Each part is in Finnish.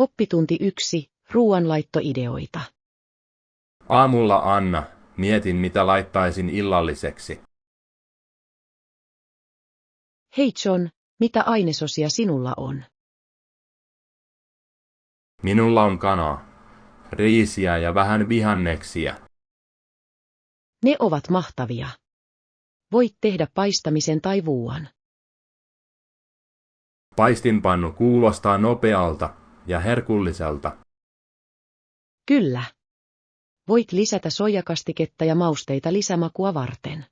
Oppitunti 1. Ruuanlaittoideoita. Aamulla Anna, mietin mitä laittaisin illalliseksi. Hei John, mitä ainesosia sinulla on? Minulla on kanaa, riisiä ja vähän vihanneksia. Ne ovat mahtavia. Voit tehdä paistamisen tai vuuan. Paistinpannu kuulostaa nopealta ja herkulliselta. Kyllä. Voit lisätä soijakastiketta ja mausteita lisämakua varten.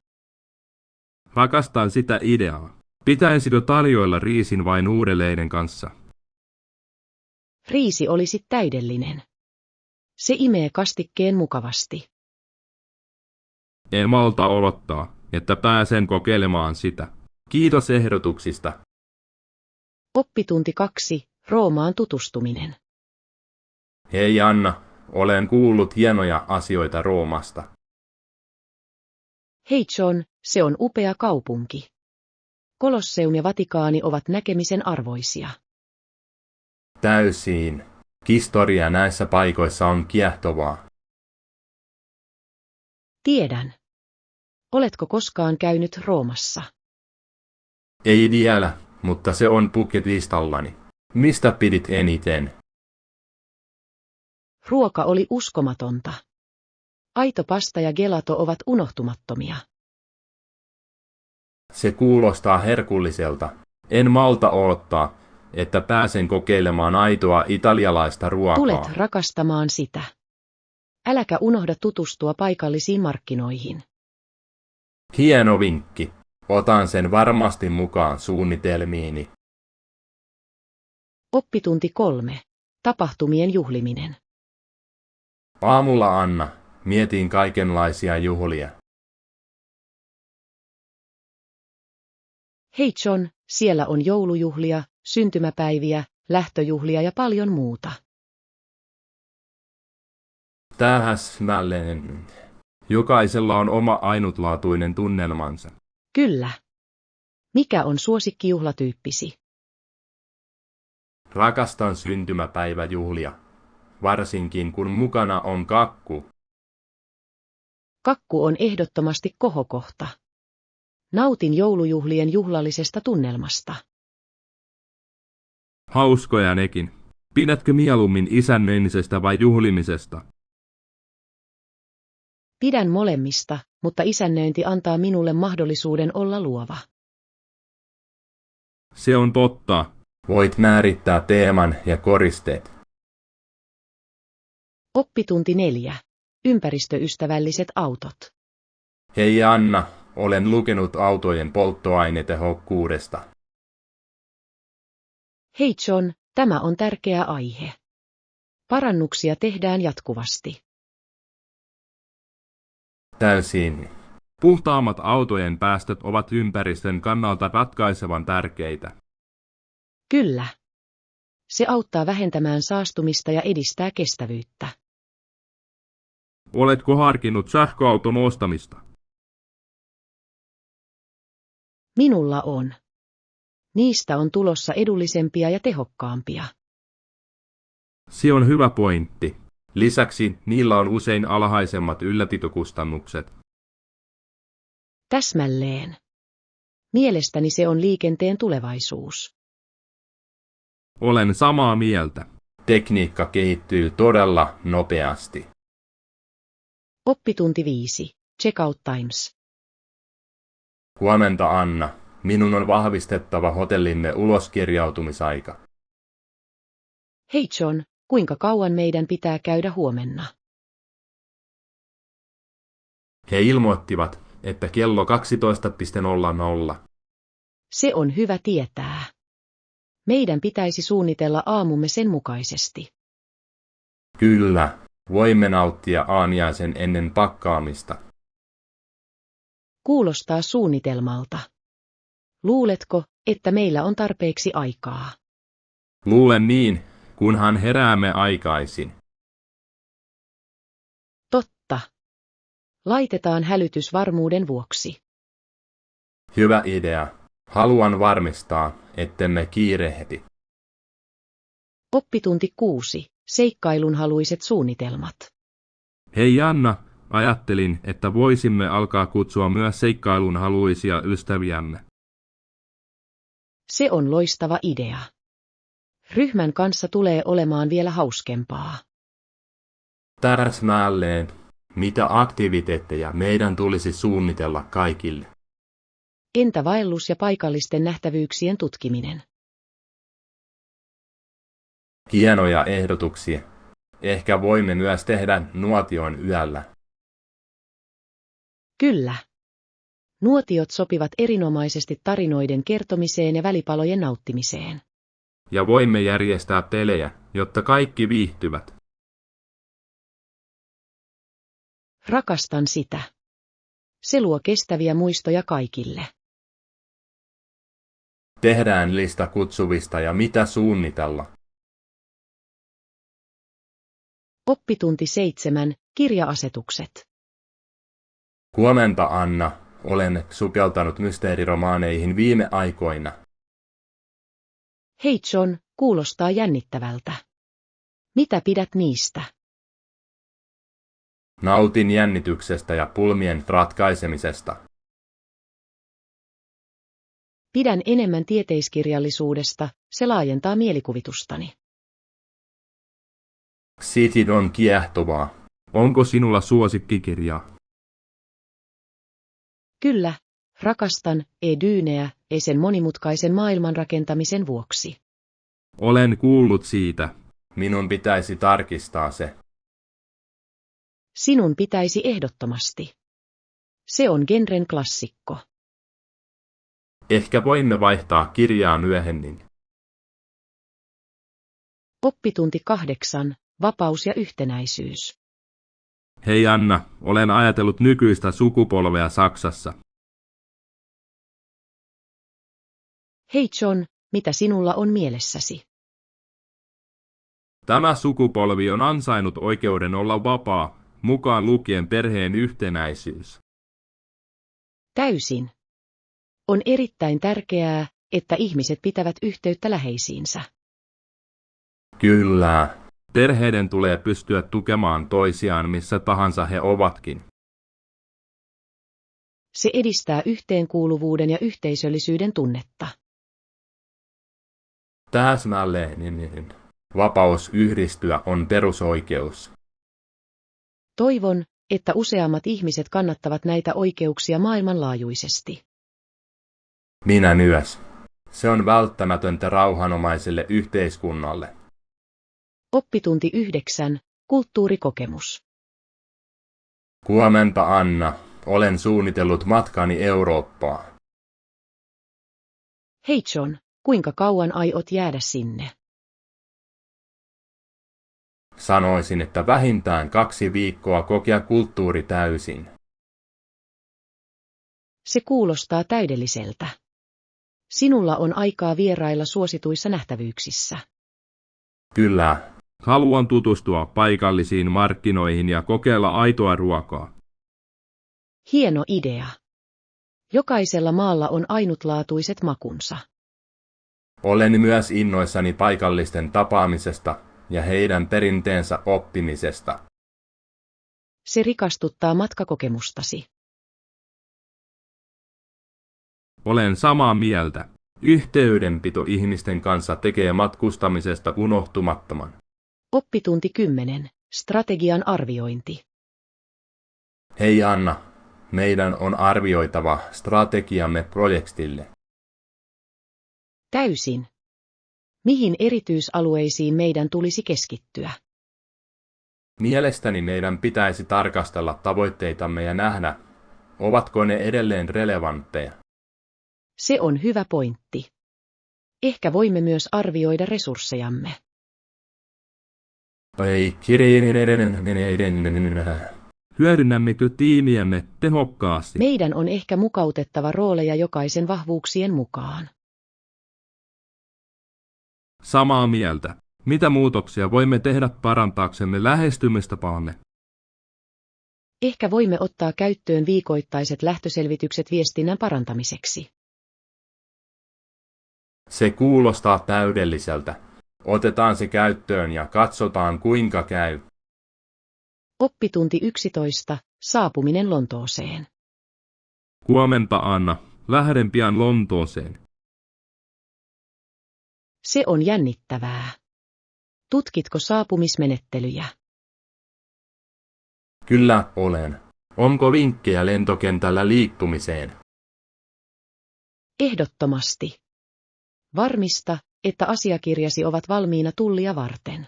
Rakastan sitä ideaa. Pitäisikö tarjoilla riisin vai nuudeleiden kanssa? Riisi olisi täydellinen. Se imee kastikkeen mukavasti. En malta odottaa, että pääsen kokeilemaan sitä. Kiitos ehdotuksista. Oppitunti 2. Roomaan tutustuminen. Hei Anna, olen kuullut hienoja asioita Roomasta. Hei John, se on upea kaupunki. Kolosseum ja Vatikaani ovat näkemisen arvoisia. Täysin. Historia näissä paikoissa on kiehtovaa. Tiedän. Oletko koskaan käynyt Roomassa? Ei vielä, mutta se on bucket-listallani. Mistä pidit eniten? Ruoka oli uskomatonta. Aito pasta ja gelato ovat unohtumattomia. Se kuulostaa herkulliselta. En malta odottaa, että pääsen kokeilemaan aitoa italialaista ruokaa. Tulet rakastamaan sitä. Äläkä unohda tutustua paikallisiin markkinoihin. Hieno vinkki. Otan sen varmasti mukaan suunnitelmiini. Oppitunti 3. Tapahtumien juhliminen. Aamulla Anna, mietin kaikenlaisia juhlia. Hei John, siellä on joulujuhlia, syntymäpäiviä, lähtöjuhlia ja paljon muuta. Täsmälleen. Jokaisella on oma ainutlaatuinen tunnelmansa. Kyllä. Mikä on suosikkijuhlatyyppisi? Rakastan syntymäpäiväjuhlia, varsinkin kun mukana on kakku. Kakku on ehdottomasti kohokohta. Nautin joulujuhlien juhlallisesta tunnelmasta. Hauskoja nekin. Pidätkö mieluummin isännöimisestä vai juhlimisesta? Pidän molemmista, mutta isännöinti antaa minulle mahdollisuuden olla luova. Se on totta. Voit määrittää teeman ja koristeet. Oppitunti 4. Ympäristöystävälliset autot. Hei Anna, olen lukenut autojen polttoainetehokkuudesta. Hei John, tämä on tärkeä aihe. Parannuksia tehdään jatkuvasti. Täysin. Puhtaammat autojen päästöt ovat ympäristön kannalta ratkaisevan tärkeitä. Kyllä. Se auttaa vähentämään saastumista ja edistää kestävyyttä. Oletko harkinnut sähköauton ostamista? Minulla on. Niistä on tulossa edullisempia ja tehokkaampia. Se on hyvä pointti. Lisäksi niillä on usein alhaisemmat ylläpitokustannukset. Täsmälleen. Mielestäni se on liikenteen tulevaisuus. Olen samaa mieltä. Tekniikka kehittyy todella nopeasti. Oppitunti 5. Checkout times. Huomenta Anna, minun on vahvistettava hotellimme uloskirjautumisaika. Hei John, kuinka kauan meidän pitää käydä huomenna? He ilmoittivat, että kello 12.00. Se on hyvä tietää. Meidän pitäisi suunnitella aamumme sen mukaisesti. Kyllä, voimme nauttia aamiaisen ennen pakkaamista. Kuulostaa suunnitelmalta. Luuletko, että meillä on tarpeeksi aikaa? Luulen niin, kunhan heräämme aikaisin. Totta. Laitetaan hälytys varmuuden vuoksi. Hyvä idea. Haluan varmistaa, ettemme kiirehdi. Oppitunti 6. Seikkailunhaluiset suunnitelmat. Hei Anna, ajattelin, että voisimme alkaa kutsua myös seikkailunhaluisia ystäviämme. Se on loistava idea. Ryhmän kanssa tulee olemaan vielä hauskempaa. Täsmälleen, mitä aktiviteetteja meidän tulisi suunnitella kaikille? Entä vaellus ja paikallisten nähtävyyksien tutkiminen? Hienoja ehdotuksia. Ehkä voimme myös tehdä nuotion yöllä. Kyllä. Nuotiot sopivat erinomaisesti tarinoiden kertomiseen ja välipalojen nauttimiseen. Ja voimme järjestää pelejä, jotta kaikki viihtyvät. Rakastan sitä. Se luo kestäviä muistoja kaikille. Tehdään lista kutsuvista ja mitä suunnitella. Oppitunti 7. Kirja-asetukset. Huomenta Anna, olen sukeltanut mysteeriromaaneihin viime aikoina. Hei John, kuulostaa jännittävältä. Mitä pidät niistä? Nautin jännityksestä ja pulmien ratkaisemisesta. Pidän enemmän tieteiskirjallisuudesta, se laajentaa mielikuvitustani. City on kiehtovaa. Onko sinulla suosikkikirjaa? Kyllä, rakastan Dyneä, sen monimutkaisen maailman rakentamisen vuoksi. Olen kuullut siitä. Minun pitäisi tarkistaa se. Sinun pitäisi ehdottomasti. Se on genren klassikko. Ehkä voimme vaihtaa kirjaa myöhemmin. Oppitunti 8. Vapaus ja yhtenäisyys. Hei Anna, olen ajatellut nykyistä sukupolvea Saksassa. Hei John, mitä sinulla on mielessäsi? Tämä sukupolvi on ansainnut oikeuden olla vapaa, mukaan lukien perheen yhtenäisyys. Täysin. On erittäin tärkeää, että ihmiset pitävät yhteyttä läheisiinsä. Kyllä. Perheiden tulee pystyä tukemaan toisiaan missä tahansa he ovatkin. Se edistää yhteenkuuluvuuden ja yhteisöllisyyden tunnetta. Täsmälleen. Vapaus yhdistyä on perusoikeus. Toivon, että useammat ihmiset kannattavat näitä oikeuksia maailmanlaajuisesti. Minä myös. Se on välttämätöntä rauhanomaiselle yhteiskunnalle. Oppitunti 9. Kulttuurikokemus. Huomenta Anna, olen suunnitellut matkani Eurooppaan. Hei John, kuinka kauan aiot jäädä sinne? Sanoisin, että vähintään 2 viikkoa kokea kulttuuri täysin. Se kuulostaa täydelliseltä. Sinulla on aikaa vierailla suosituissa nähtävyyksissä. Kyllä. Haluan tutustua paikallisiin markkinoihin ja kokeilla aitoa ruokaa. Hieno idea. Jokaisella maalla on ainutlaatuiset makunsa. Olen myös innoissani paikallisten tapaamisesta ja heidän perinteensä oppimisesta. Se rikastuttaa matkakokemustasi. Olen samaa mieltä. Yhteydenpito ihmisten kanssa tekee matkustamisesta unohtumattoman. Oppitunti 10. Strategian arviointi. Hei Anna, meidän on arvioitava strategiamme projektille. Täysin. Mihin erityisalueisiin meidän tulisi keskittyä? Mielestäni meidän pitäisi tarkastella tavoitteitamme ja nähdä, ovatko ne edelleen relevantteja. Se on hyvä pointti. Ehkä voimme myös arvioida resurssejamme. Hyödynnämmekö tiimiämme tehokkaasti? Meidän on ehkä mukautettava rooleja jokaisen vahvuuksien mukaan. Samaa mieltä. Mitä muutoksia voimme tehdä parantaaksemme lähestymistapaamme? Ehkä voimme ottaa käyttöön viikoittaiset lähtöselvitykset viestinnän parantamiseksi. Se kuulostaa täydelliseltä. Otetaan se käyttöön ja katsotaan kuinka käy. Oppitunti 11. Saapuminen Lontooseen. Huomenta, Anna. Lähden pian Lontooseen. Se on jännittävää. Tutkitko saapumismenettelyjä? Kyllä olen. Onko vinkkejä lentokentällä liikkumiseen? Ehdottomasti. Varmista, että asiakirjasi ovat valmiina tullia varten.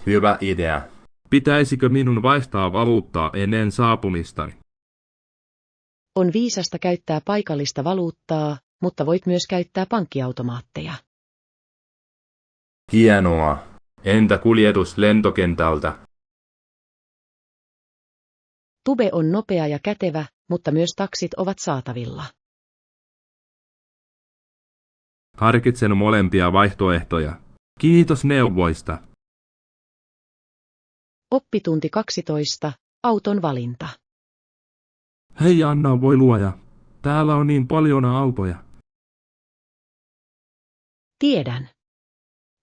Hyvä idea. Pitäisikö minun vaihtaa valuuttaa ennen saapumistani? On viisasta käyttää paikallista valuuttaa, mutta voit myös käyttää pankkiautomaatteja. Hienoa. Entä kuljetus lentokentältä? Tube on nopea ja kätevä, mutta myös taksit ovat saatavilla. Harkitsen molempia vaihtoehtoja. Kiitos neuvoista. Oppitunti 12. Auton valinta. Hei Anna, voi luoja. Täällä on niin paljon autoja. Tiedän.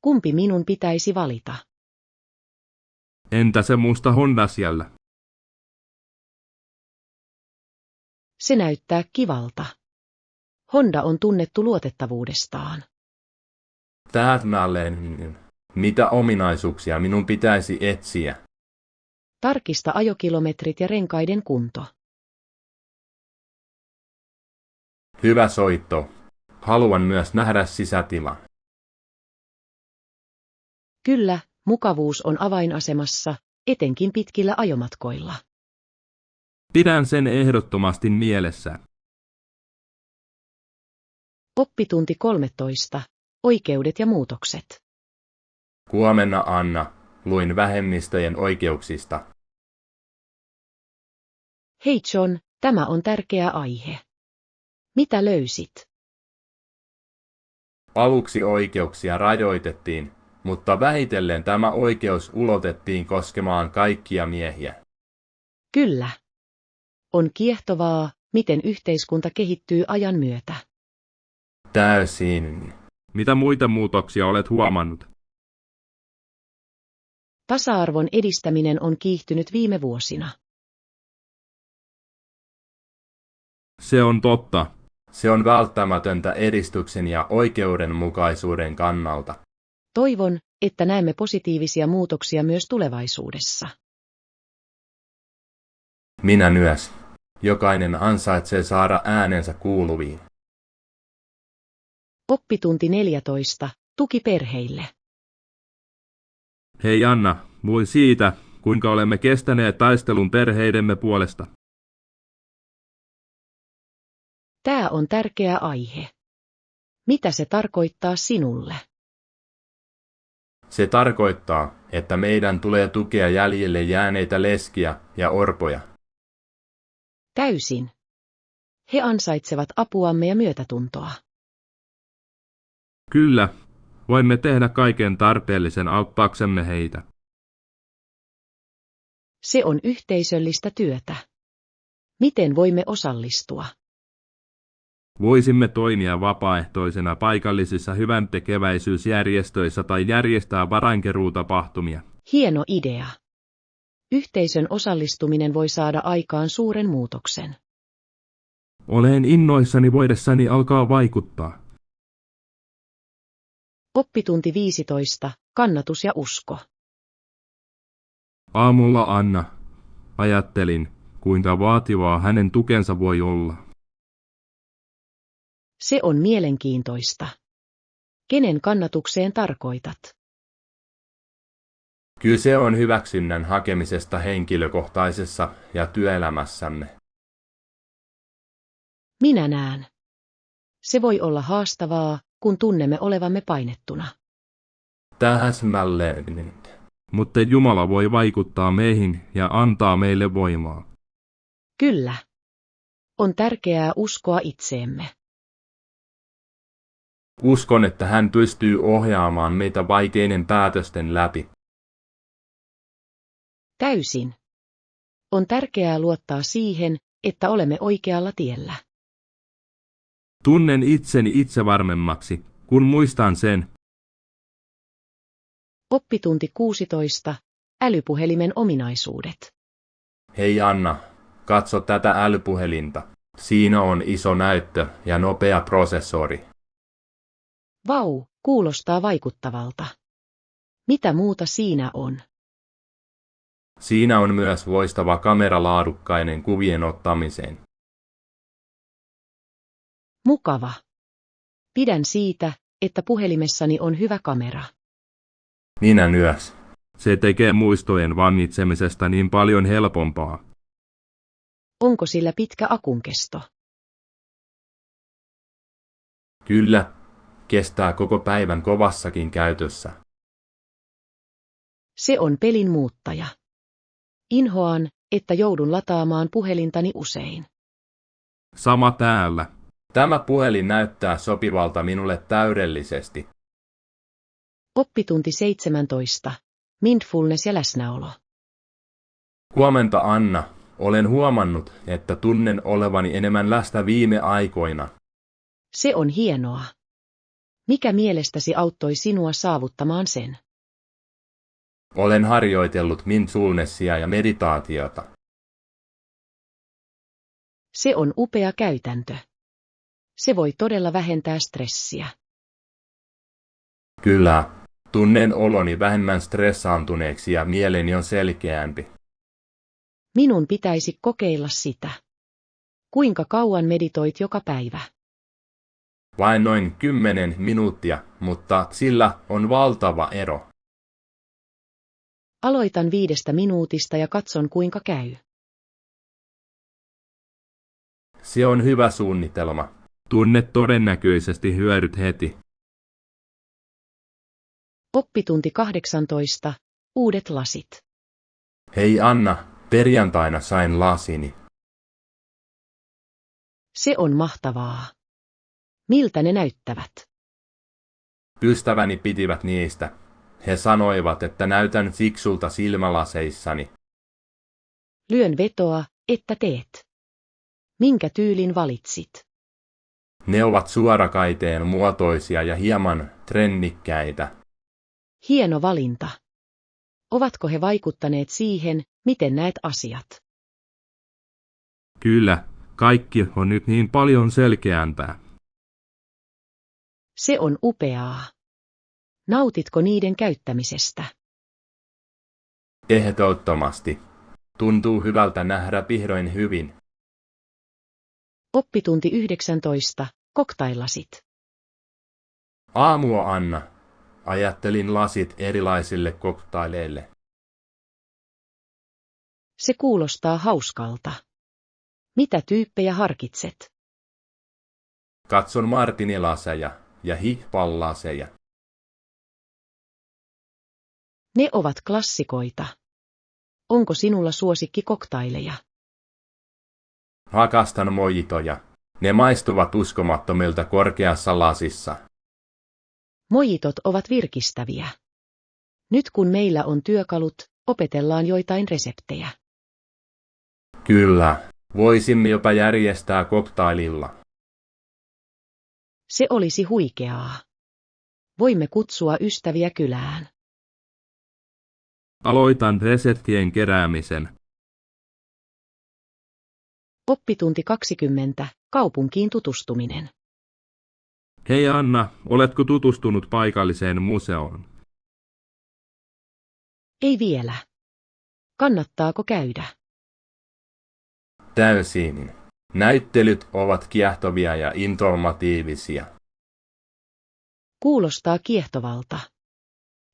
Kumpi minun pitäisi valita? Entä se musta Honda siellä? Se näyttää kivalta. Honda on tunnettu luotettavuudestaan. Täsmälleen. Mitä ominaisuuksia minun pitäisi etsiä? Tarkista ajokilometrit ja renkaiden kunto. Hyvä soitto. Haluan myös nähdä sisätilan. Kyllä, mukavuus on avainasemassa, etenkin pitkillä ajomatkoilla. Pidän sen ehdottomasti mielessä. Oppitunti 13. Oikeudet ja muutokset. Huomenna, Anna. Luin vähemmistöjen oikeuksista. Hei John, tämä on tärkeä aihe. Mitä löysit? Aluksi oikeuksia rajoitettiin, mutta vähitellen tämä oikeus ulotettiin koskemaan kaikkia miehiä. Kyllä. On kiehtovaa, miten yhteiskunta kehittyy ajan myötä. Täysin. Mitä muita muutoksia olet huomannut? Tasa-arvon edistäminen on kiihtynyt viime vuosina. Se on totta. Se on välttämätöntä edistyksen ja oikeudenmukaisuuden kannalta. Toivon, että näemme positiivisia muutoksia myös tulevaisuudessa. Minä myös. Jokainen ansaitsee saada äänensä kuuluviin. Oppitunti 14. Tuki perheille. Hei Anna, luin siitä, kuinka olemme kestäneet taistelun perheidemme puolesta. Tämä on tärkeä aihe. Mitä se tarkoittaa sinulle? Se tarkoittaa, että meidän tulee tukea jäljelle jääneitä leskiä ja orpoja. Täysin. He ansaitsevat apuamme ja myötätuntoa. Kyllä, voimme tehdä kaiken tarpeellisen auttaaksemme heitä. Se on yhteisöllistä työtä. Miten voimme osallistua? Voisimme toimia vapaaehtoisena paikallisissa hyväntekeväisyysjärjestöissä tai järjestää varainkeruutapahtumia. Hieno idea. Yhteisön osallistuminen voi saada aikaan suuren muutoksen. Olen innoissani voidessani alkaa vaikuttaa. Oppitunti 15. Kannatus ja usko. Aamulla Anna. Ajattelin, kuinka vaativaa hänen tukensa voi olla. Se on mielenkiintoista. Kenen kannatukseen tarkoitat? Kyse on hyväksynnän hakemisesta henkilökohtaisessa ja työelämässämme. Minä näen. Se voi olla haastavaa, kun tunnemme olevamme painettuna. Täsmälleen. Mutta Jumala voi vaikuttaa meihin ja antaa meille voimaa. Kyllä. On tärkeää uskoa itseemme. Uskon, että hän pystyy ohjaamaan meitä vaikeiden päätösten läpi. Täysin. On tärkeää luottaa siihen, että olemme oikealla tiellä. Tunnen itseni itsevarmemmaksi, kun muistan sen, Oppitunti 16. Älypuhelimen ominaisuudet. Hei Anna, katso tätä älypuhelinta. Siinä on iso näyttö ja nopea prosessori. Vau, kuulostaa vaikuttavalta. Mitä muuta siinä on? Siinä on myös loistava kamera laadukkainen kuvien ottamiseen. Mukava. Pidän siitä, että puhelimessani on hyvä kamera. Minä myös. Se tekee muistojen vangitsemisesta niin paljon helpompaa. Onko sillä pitkä akunkesto? Kyllä, kestää koko päivän kovassakin käytössä. Se on pelin muuttaja. Inhoan, että joudun lataamaan puhelintani usein. Sama täällä. Tämä puhelin näyttää sopivalta minulle täydellisesti. Oppitunti 17. Mindfulness ja läsnäolo. Huomenta Anna, olen huomannut, että tunnen olevani enemmän läsnä viime aikoina. Se on hienoa. Mikä mielestäsi auttoi sinua saavuttamaan sen? Olen harjoitellut mindfulnessia ja meditaatiota. Se on upea käytäntö. Se voi todella vähentää stressiä. Kyllä, tunnen oloni vähemmän stressaantuneeksi ja mieleni on selkeämpi. Minun pitäisi kokeilla sitä. Kuinka kauan meditoit joka päivä? Vain noin 10 minuuttia, mutta sillä on valtava ero. Aloitan 5 minuutista ja katson kuinka käy. Se on hyvä suunnitelma. Tunnet todennäköisesti hyödyt heti. Oppitunti 18. Uudet lasit. Hei Anna, perjantaina sain lasini. Se on mahtavaa. Miltä ne näyttävät? Ystäväni pitivät niistä. He sanoivat, että näytän fiksulta silmälaseissani. Lyön vetoa, että teet. Minkä tyylin valitsit? Ne ovat suorakaiteen muotoisia ja hieman trennikkäitä. Hieno valinta. Ovatko he vaikuttaneet siihen, miten näet asiat? Kyllä, kaikki on nyt niin paljon selkeämpää. Se on upeaa. Nautitko niiden käyttämisestä? Ehdottomasti. Tuntuu hyvältä nähdä vihdoin hyvin. Oppitunti 19. Cocktail-lasit. Aamua Anna. Ajattelin lasit erilaisille koktaileille. Se kuulostaa hauskalta. Mitä tyyppejä harkitset? Katson martinilaseja ja hihpallaseja. Ne ovat klassikoita. Onko sinulla suosikki koktaileja? Rakastan mojitoja. Ne maistuvat uskomattomilta korkeassa lasissa. Mojitot ovat virkistäviä. Nyt kun meillä on työkalut, opetellaan joitain reseptejä. Kyllä, voisimme jopa järjestää koktaililla. Se olisi huikeaa. Voimme kutsua ystäviä kylään. Aloitan reseptien keräämisen. Oppitunti 20. Kaupunkiin tutustuminen. Hei Anna, oletko tutustunut paikalliseen museoon? Ei vielä. Kannattaako käydä? Täysin. Näyttelyt ovat kiehtovia ja informatiivisia. Kuulostaa kiehtovalta.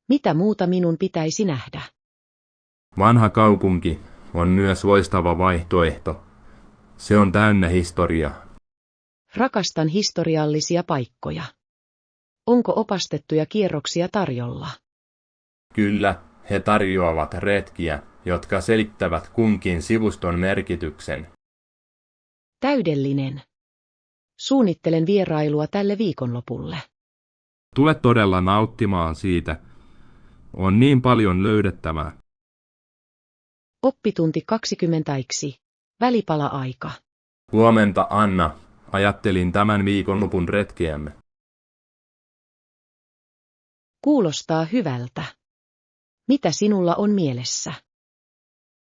Mitä muuta minun pitäisi nähdä? Vanha kaupunki on myös loistava vaihtoehto. Se on täynnä historiaa. Rakastan historiallisia paikkoja. Onko opastettuja kierroksia tarjolla? Kyllä, he tarjoavat retkiä, jotka selittävät kunkin sivuston merkityksen. Täydellinen. Suunnittelen vierailua tälle viikonlopulle. Tule todella nauttimaan siitä. On niin paljon löydettävää. Oppitunti 20. Välipala-aika. Huomenta Anna, ajattelin tämän viikonlopun retkeämme. Kuulostaa hyvältä. Mitä sinulla on mielessä?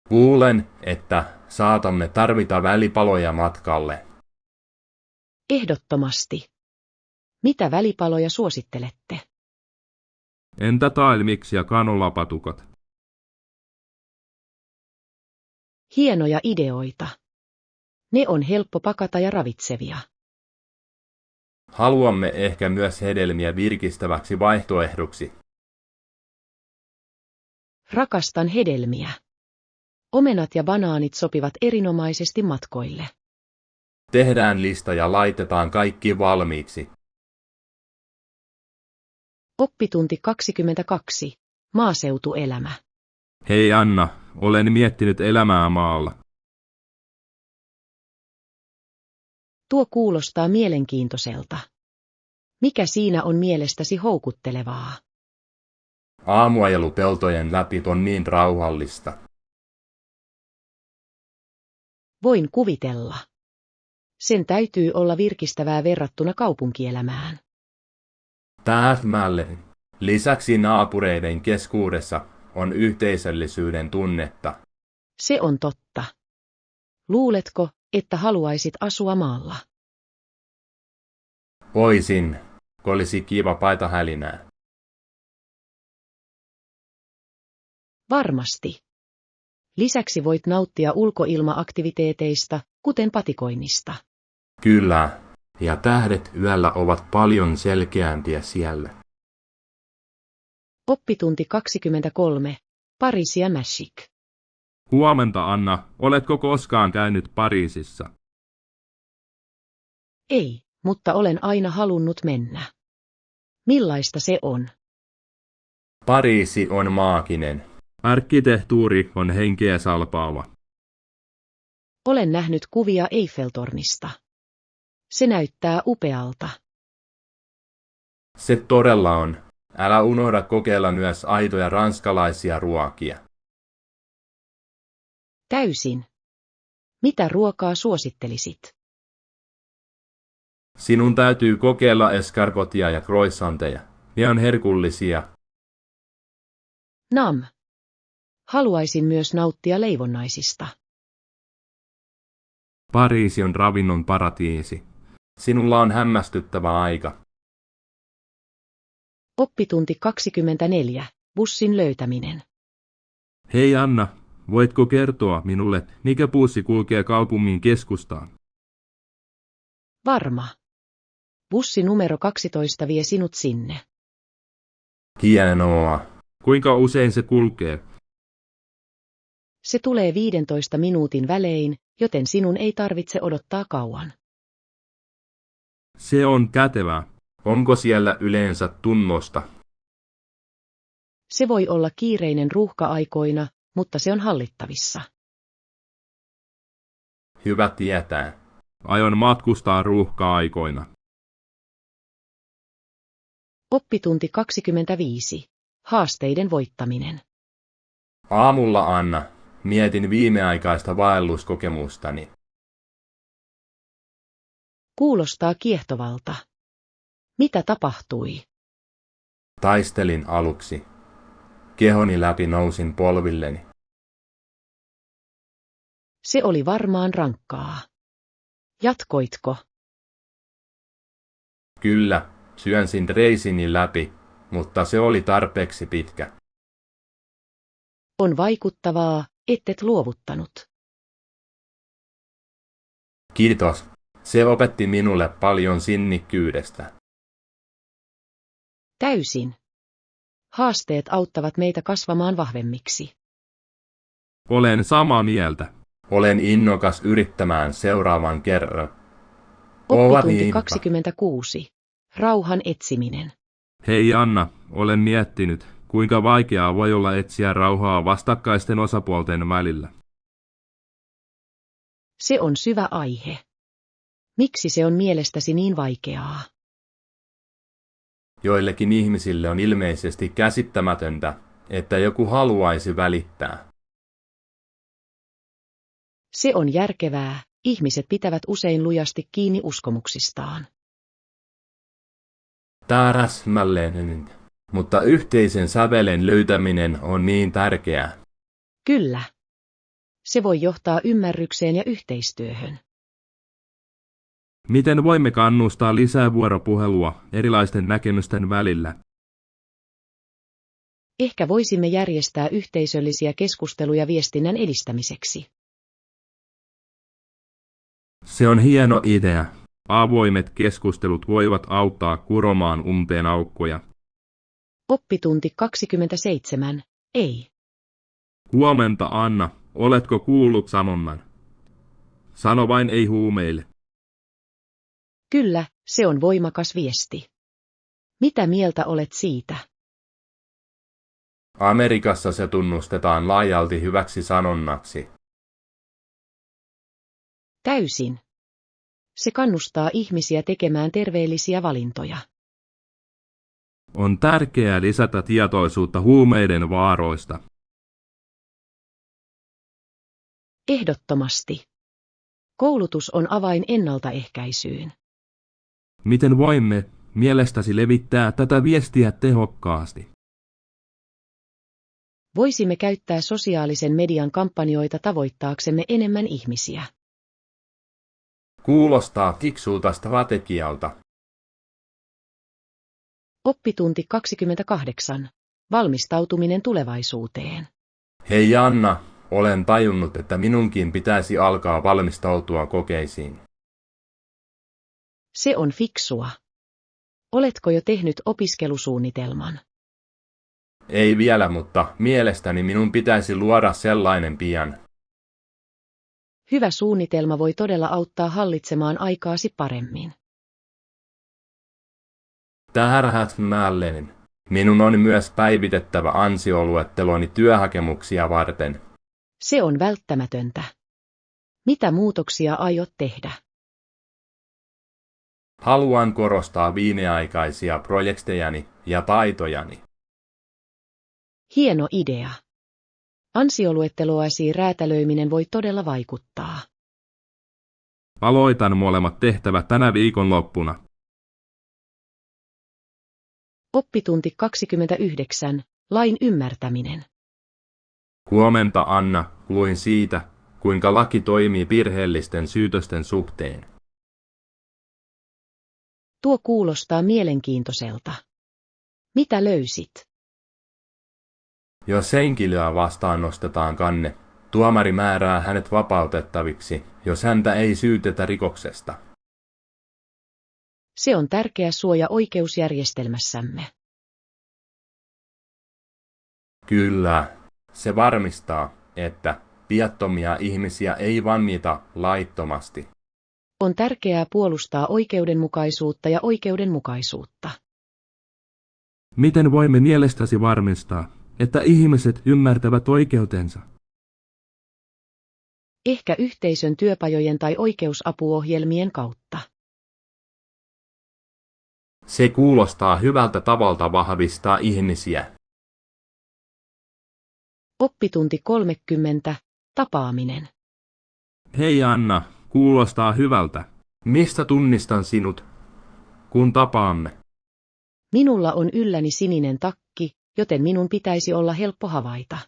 Kuulen, että saatamme tarvita välipaloja matkalle. Ehdottomasti. Mitä välipaloja suosittelette? Entä tailmiksi ja kanolapatukat? Hienoja ideoita. Ne on helppo pakata ja ravitsevia. Haluamme ehkä myös hedelmiä virkistäväksi vaihtoehdoksi. Rakastan hedelmiä. Omenat ja banaanit sopivat erinomaisesti matkoille. Tehdään lista ja laitetaan kaikki valmiiksi. Oppitunti 22. Maaseutuelämä. Hei Anna, olen miettinyt elämää maalla. Tuo kuulostaa mielenkiintoiselta. Mikä siinä on mielestäsi houkuttelevaa? Aamuajelu peltojen läpi on niin rauhallista. Voin kuvitella. Sen täytyy olla virkistävää verrattuna kaupunkielämään. Täsmälleen. Lisäksi naapureiden keskuudessa on yhteisöllisyyden tunnetta. Se on totta. Luuletko, että haluaisit asua maalla? Voisin, olisi kiva paita hälinää. Varmasti. Lisäksi voit nauttia ulkoilmaaktiviteeteista, kuten patikoinnista. Kyllä, ja tähdet yöllä ovat paljon selkeämpiä siellä. Oppitunti 23. Pariisi ja Magic. Huomenta Anna, oletko koskaan käynyt Pariisissa? Ei, mutta olen aina halunnut mennä. Millaista se on? Pariisi on maaginen. Arkkitehtuuri on henkeä salpaava. Olen nähnyt kuvia Eiffeltornista. Se näyttää upealta. Se todella on. Älä unohda kokeilla myös aitoja ranskalaisia ruokia. Täysin. Mitä ruokaa suosittelisit? Sinun täytyy kokeilla escargotia ja croissanteja. Ne on herkullisia. Nam. Haluaisin myös nauttia leivonnaisista. Pariisi on ravinnon paratiisi. Sinulla on hämmästyttävä aika. Oppitunti 24. Bussin löytäminen. Hei Anna, voitko kertoa minulle, mikä bussi kulkee kaupungin keskustaan? Varma. Bussi numero 12 vie sinut sinne. Hienoa. Kuinka usein se kulkee? Se tulee 15 minuutin välein, joten sinun ei tarvitse odottaa kauan. Se on kätevää. Onko siellä yleensä tunnosta? Se voi olla kiireinen ruuhka-aikoina, mutta se on hallittavissa. Hyvä tietää. Aion matkustaa ruuhka-aikoina. Oppitunti 25. Haasteiden voittaminen. Aamulla, Anna, mietin viimeaikaista vaelluskokemustani. Kuulostaa kiehtovalta. Mitä tapahtui? Taistelin aluksi. Kehoni läpi nousin polvilleni. Se oli varmaan rankkaa. Jatkoitko? Kyllä, syönsin reisini läpi, mutta se oli tarpeeksi pitkä. On vaikuttavaa, ettet luovuttanut. Kiitos. Se opetti minulle paljon sinnikkyydestä. Täysin. Haasteet auttavat meitä kasvamaan vahvemmiksi. Olen samaa mieltä. Olen innokas yrittämään seuraavan kerran. Oppitunti 26. Rauhan etsiminen. Hei Anna, olen miettinyt, kuinka vaikeaa voi olla etsiä rauhaa vastakkaisten osapuolten välillä. Se on syvä aihe. Miksi se on mielestäsi niin vaikeaa? Joillekin ihmisille on ilmeisesti käsittämätöntä, että joku haluaisi välittää. Se on järkevää, ihmiset pitävät usein lujasti kiinni uskomuksistaan. Täsmälleen. Mutta yhteisen sävelen löytäminen on niin tärkeää. Kyllä. Se voi johtaa ymmärrykseen ja yhteistyöhön. Miten voimme kannustaa lisää vuoropuhelua erilaisten näkemysten välillä? Ehkä voisimme järjestää yhteisöllisiä keskusteluja viestinnän edistämiseksi. Se on hieno idea. Avoimet keskustelut voivat auttaa kuromaan umpeen aukkoja. Oppitunti 27. Ei. Huomenta, Anna. Oletko kuullut sanonnan? Sano vain ei huumeille. Kyllä, se on voimakas viesti. Mitä mieltä olet siitä? Amerikassa se tunnustetaan laajalti hyväksi sanonnaksi. Täysin. Se kannustaa ihmisiä tekemään terveellisiä valintoja. On tärkeää lisätä tietoisuutta huumeiden vaaroista. Ehdottomasti. Koulutus on avain ennaltaehkäisyyn. Miten voimme mielestäsi levittää tätä viestiä tehokkaasti? Voisimme käyttää sosiaalisen median kampanjoita tavoittaaksemme enemmän ihmisiä. Kuulostaa fiksulta strategialta. Oppitunti 28. Valmistautuminen tulevaisuuteen. Hei Anna, olen tajunnut, että minunkin pitäisi alkaa valmistautua kokeisiin. Se on fiksua. Oletko jo tehnyt opiskelusuunnitelman? Ei vielä, mutta mielestäni minun pitäisi luoda sellainen pian. Hyvä suunnitelma voi todella auttaa hallitsemaan aikaasi paremmin. Tähdätmällinen. Minun on myös päivitettävä ansioluetteloni työhakemuksia varten. Se on välttämätöntä. Mitä muutoksia aiot tehdä? Haluan korostaa viimeaikaisia projektejani ja taitojani. Hieno idea. Ansioluetteloasi räätälöiminen voi todella vaikuttaa. Aloitan molemmat tehtävät tänä viikonloppuna. Oppitunti 29. Lain ymmärtäminen. Huomenta Anna, luin siitä, kuinka laki toimii virheellisten syytösten suhteen. Tuo kuulostaa mielenkiintoiselta. Mitä löysit? Jos henkilöä vastaan nostetaan kanne, tuomari määrää hänet vapautettaviksi, jos häntä ei syytetä rikoksesta. Se on tärkeä suoja oikeusjärjestelmässämme. Kyllä, se varmistaa, että viattomia ihmisiä ei vangita laittomasti. On tärkeää puolustaa oikeudenmukaisuutta ja oikeudenmukaisuutta. Miten voimme mielestäsi varmistaa, että ihmiset ymmärtävät oikeutensa? Ehkä yhteisön työpajojen tai oikeusapuohjelmien kautta. Se kuulostaa hyvältä tavalta vahvistaa ihmisiä. Oppitunti 30. Tapaaminen. Hei Anna, kuulostaa hyvältä. Mistä tunnistan sinut, kun tapaamme? Minulla on ylläni sininen takki, joten minun pitäisi olla helppo havaita.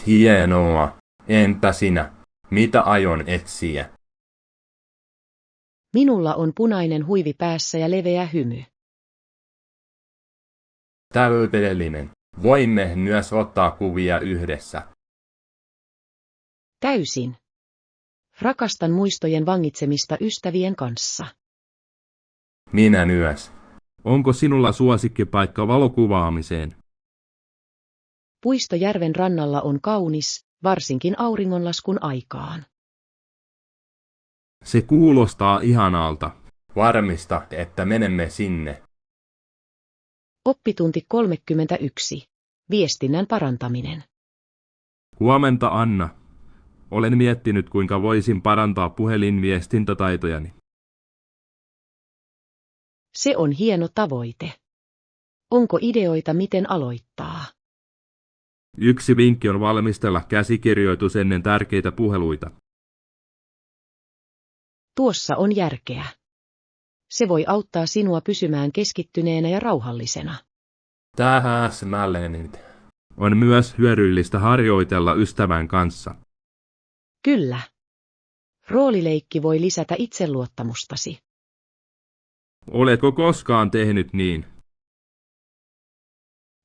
Hienoa. Entä sinä? Mitä aion etsiä? Minulla on punainen huivi päässä ja leveä hymy. Täydellinen. Voimme myös ottaa kuvia yhdessä. Täysin. Rakastan muistojen vangitsemista ystävien kanssa. Minä myös. Onko sinulla suosikkipaikka valokuvaamiseen? Puisto järven rannalla on kaunis, varsinkin auringonlaskun aikaan. Se kuulostaa ihanalta. Varmista, että menemme sinne. Oppitunti 31. Viestinnän parantaminen. Huomenta Anna. Olen miettinyt, kuinka voisin parantaa puhelinviestintätaitojani. Se on hieno tavoite. Onko ideoita, miten aloittaa? Yksi vinkki on valmistella käsikirjoitus ennen tärkeitä puheluita. Tuossa on järkeä. Se voi auttaa sinua pysymään keskittyneenä ja rauhallisena. Täsmälleen. On myös hyödyllistä harjoitella ystävän kanssa. Kyllä. Roolileikki voi lisätä itseluottamustasi. Oletko koskaan tehnyt niin?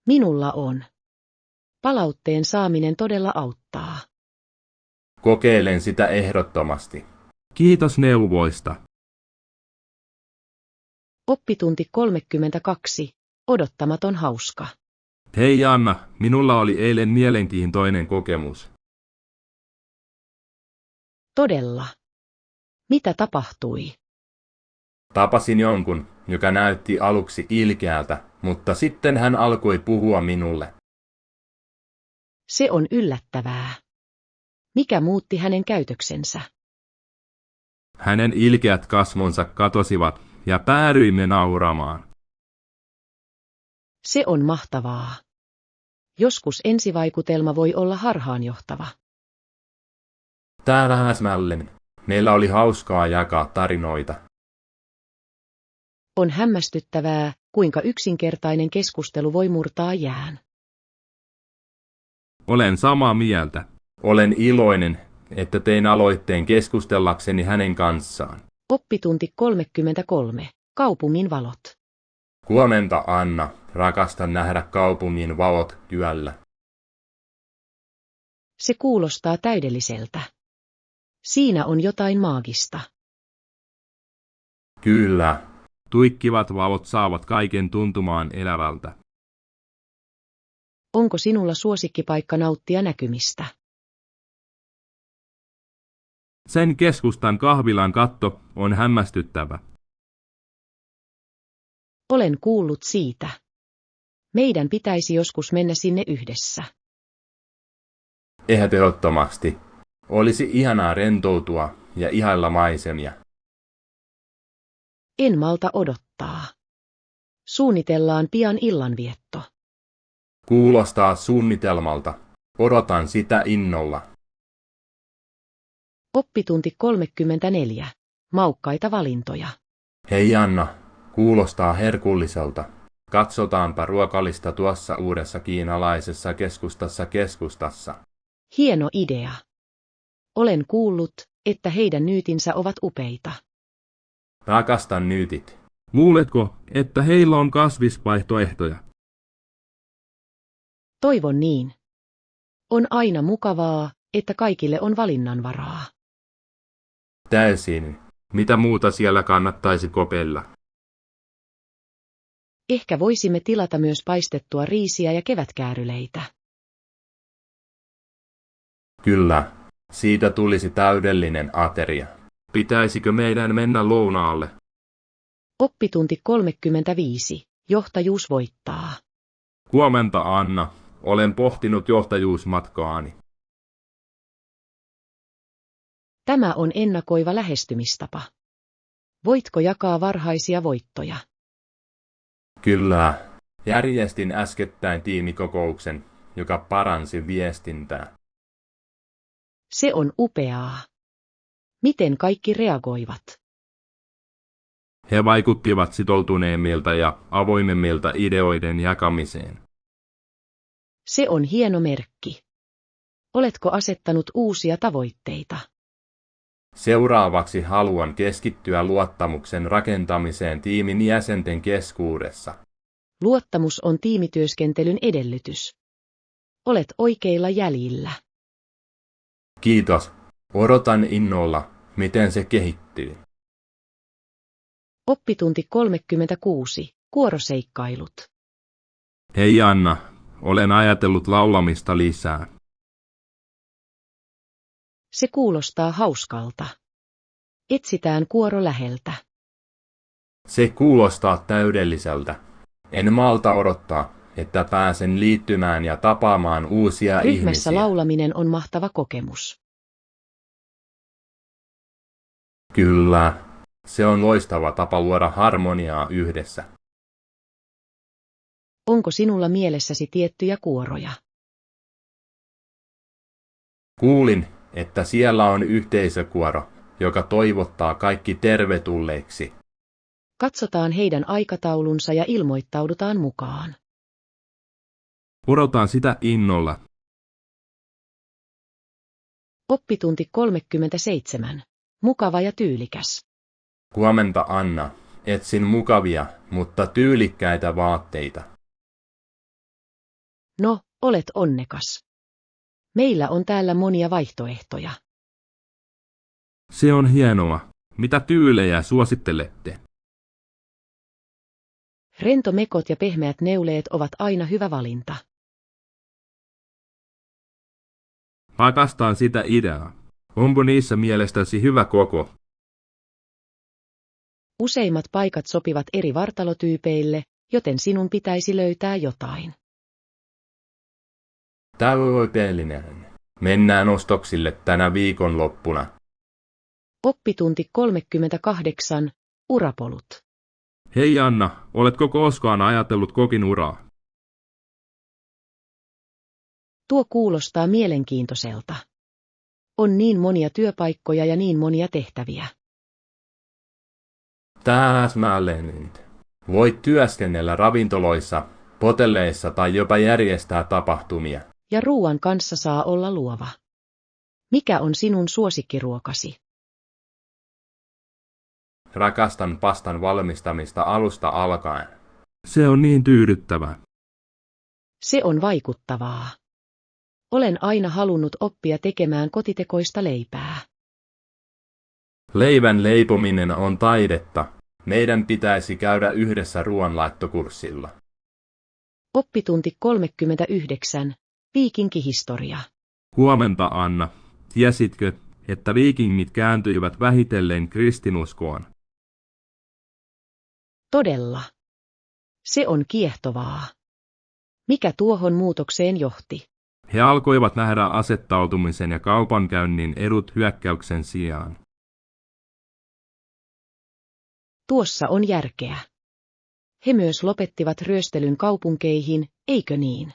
Minulla on. Palautteen saaminen todella auttaa. Kokeilen sitä ehdottomasti. Kiitos neuvoista. Oppitunti 32. Odottamaton hauska. Hei Anna, minulla oli eilen mielenkiintoinen kokemus. Todella. Mitä tapahtui? Tapasin jonkun, joka näytti aluksi ilkeältä, mutta sitten hän alkoi puhua minulle. Se on yllättävää. Mikä muutti hänen käytöksensä? Hänen ilkeät kasvonsa katosivat ja päädyimme nauramaan. Se on mahtavaa. Joskus ensivaikutelma voi olla harhaanjohtava. Täsmälleen. Meillä oli hauskaa jakaa tarinoita. On hämmästyttävää, kuinka yksinkertainen keskustelu voi murtaa jään. Olen samaa mieltä. Olen iloinen, että tein aloitteen keskustellakseni hänen kanssaan. Oppitunti 33. Kaupungin valot. Huomenta, Anna. Rakastan nähdä kaupungin valot yöllä. Se kuulostaa täydelliseltä. Siinä on jotain maagista. Kyllä. Tuikkivat valot saavat kaiken tuntumaan elävältä. Onko sinulla suosikkipaikka nauttia näkymistä? Sen keskustan kahvilan katto on hämmästyttävä. Olen kuullut siitä. Meidän pitäisi joskus mennä sinne yhdessä. Ehdottomasti. Olisi ihanaa rentoutua ja ihailla maisemia. En malta odottaa. Suunnitellaan pian illanvietto. Kuulostaa suunnitelmalta. Odotan sitä innolla. Oppitunti 34. Maukkaita valintoja. Hei Anna, kuulostaa herkulliselta. Katsotaanpa ruokalista tuossa uudessa kiinalaisessa keskustassa. Hieno idea. Olen kuullut, että heidän nyytinsä ovat upeita. Rakastan nyytit. Luuletko, että heillä on kasvisvaihtoehtoja? Toivon niin. On aina mukavaa, että kaikille on valinnanvaraa. Täysin. Mitä muuta siellä kannattaisi kokeilla? Ehkä voisimme tilata myös paistettua riisiä ja kevätkääryleitä. Kyllä. Siitä tulisi täydellinen ateria. Pitäisikö meidän mennä lounaalle? Oppitunti 35. Johtajuus voittaa. Huomenta Anna. Olen pohtinut johtajuusmatkaani. Tämä on ennakoiva lähestymistapa. Voitko jakaa varhaisia voittoja? Kyllä. Järjestin äskettäin tiimikokouksen, joka paransi viestintää. Se on upeaa. Miten kaikki reagoivat? He vaikuttivat sitoutuneemmilta ja avoimemmilta ideoiden jakamiseen. Se on hieno merkki. Oletko asettanut uusia tavoitteita? Seuraavaksi haluan keskittyä luottamuksen rakentamiseen tiimin jäsenten keskuudessa. Luottamus on tiimityöskentelyn edellytys. Olet oikeilla jäljillä. Kiitos. Odotan innolla, miten se kehittyy. Oppitunti 36. Kuoroseikkailut. Hei Anna, olen ajatellut laulamista lisää. Se kuulostaa hauskalta. Etsitään kuoro läheltä. Se kuulostaa täydelliseltä. En malta odottaa, että pääsen liittymään ja tapaamaan uusia Ryhmässä ihmisiä. laulaminen on mahtava kokemus. Kyllä. Se on loistava tapa luoda harmoniaa yhdessä. Onko sinulla mielessäsi tiettyjä kuoroja? Kuulin, että siellä on yhteisökuoro, joka toivottaa kaikki tervetulleiksi. Katsotaan heidän aikataulunsa ja ilmoittaudutaan mukaan. Odotan sitä innolla. Oppitunti 37. Mukava ja tyylikäs. Huomenta, Anna. Etsin mukavia, mutta tyylikkäitä vaatteita. No, olet onnekas. Meillä on täällä monia vaihtoehtoja. Se on hienoa. Mitä tyylejä suosittelette? Rentomekot ja pehmeät neuleet ovat aina hyvä valinta. Rakastan sitä ideaa. Onko niissä mielestäsi hyvä koko? Useimmat paikat sopivat eri vartalotyypeille, joten sinun pitäisi löytää jotain. Tavoitteellinen. Mennään ostoksille tänä viikonloppuna. Oppitunti 38. Urapolut. Hei Anna, oletko koskaan ajatellut kokin uraa? Tuo kuulostaa mielenkiintoiselta. On niin monia työpaikkoja ja niin monia tehtäviä. Täsmälleen. Voit työskennellä ravintoloissa, hotelleissa tai jopa järjestää tapahtumia. Ja ruuan kanssa saa olla luova. Mikä on sinun suosikkiruokasi? Rakastan pastan valmistamista alusta alkaen. Se on niin tyydyttävää. Se on vaikuttavaa. Olen aina halunnut oppia tekemään kotitekoista leipää. Leivän leipominen on taidetta. Meidän pitäisi käydä yhdessä ruoanlaittokurssilla. Oppitunti 39. Viikinkihistoria. Huomenta Anna. Tiesitkö, että viikingit kääntyivät vähitellen kristinuskoon? Todella. Se on kiehtovaa. Mikä tuohon muutokseen johti? He alkoivat nähdä asettautumisen ja kaupankäynnin edut hyökkäyksen sijaan. Tuossa on järkeä. He myös lopettivat ryöstelyn kaupunkeihin, eikö niin?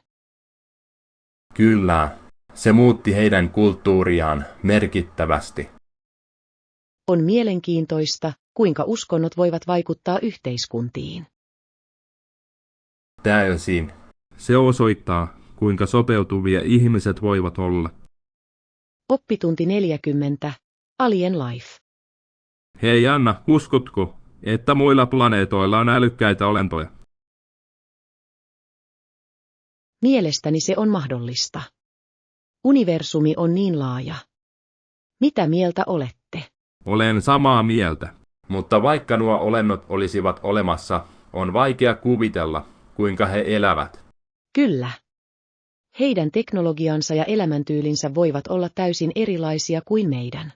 Kyllä, se muutti heidän kulttuuriaan merkittävästi. On mielenkiintoista, kuinka uskonnot voivat vaikuttaa yhteiskuntiin. Täysin. Se osoittaa, kuinka sopeutuvia ihmiset voivat olla. Oppitunti 40. Alien Life. Hei Anna, uskotko, että muilla planeetoilla on älykkäitä olentoja? Mielestäni se on mahdollista. Universumi on niin laaja. Mitä mieltä olette? Olen samaa mieltä. Mutta vaikka nuo olennot olisivat olemassa, on vaikea kuvitella, kuinka he elävät. Kyllä. Heidän teknologiansa ja elämäntyylinsä voivat olla täysin erilaisia kuin meidän.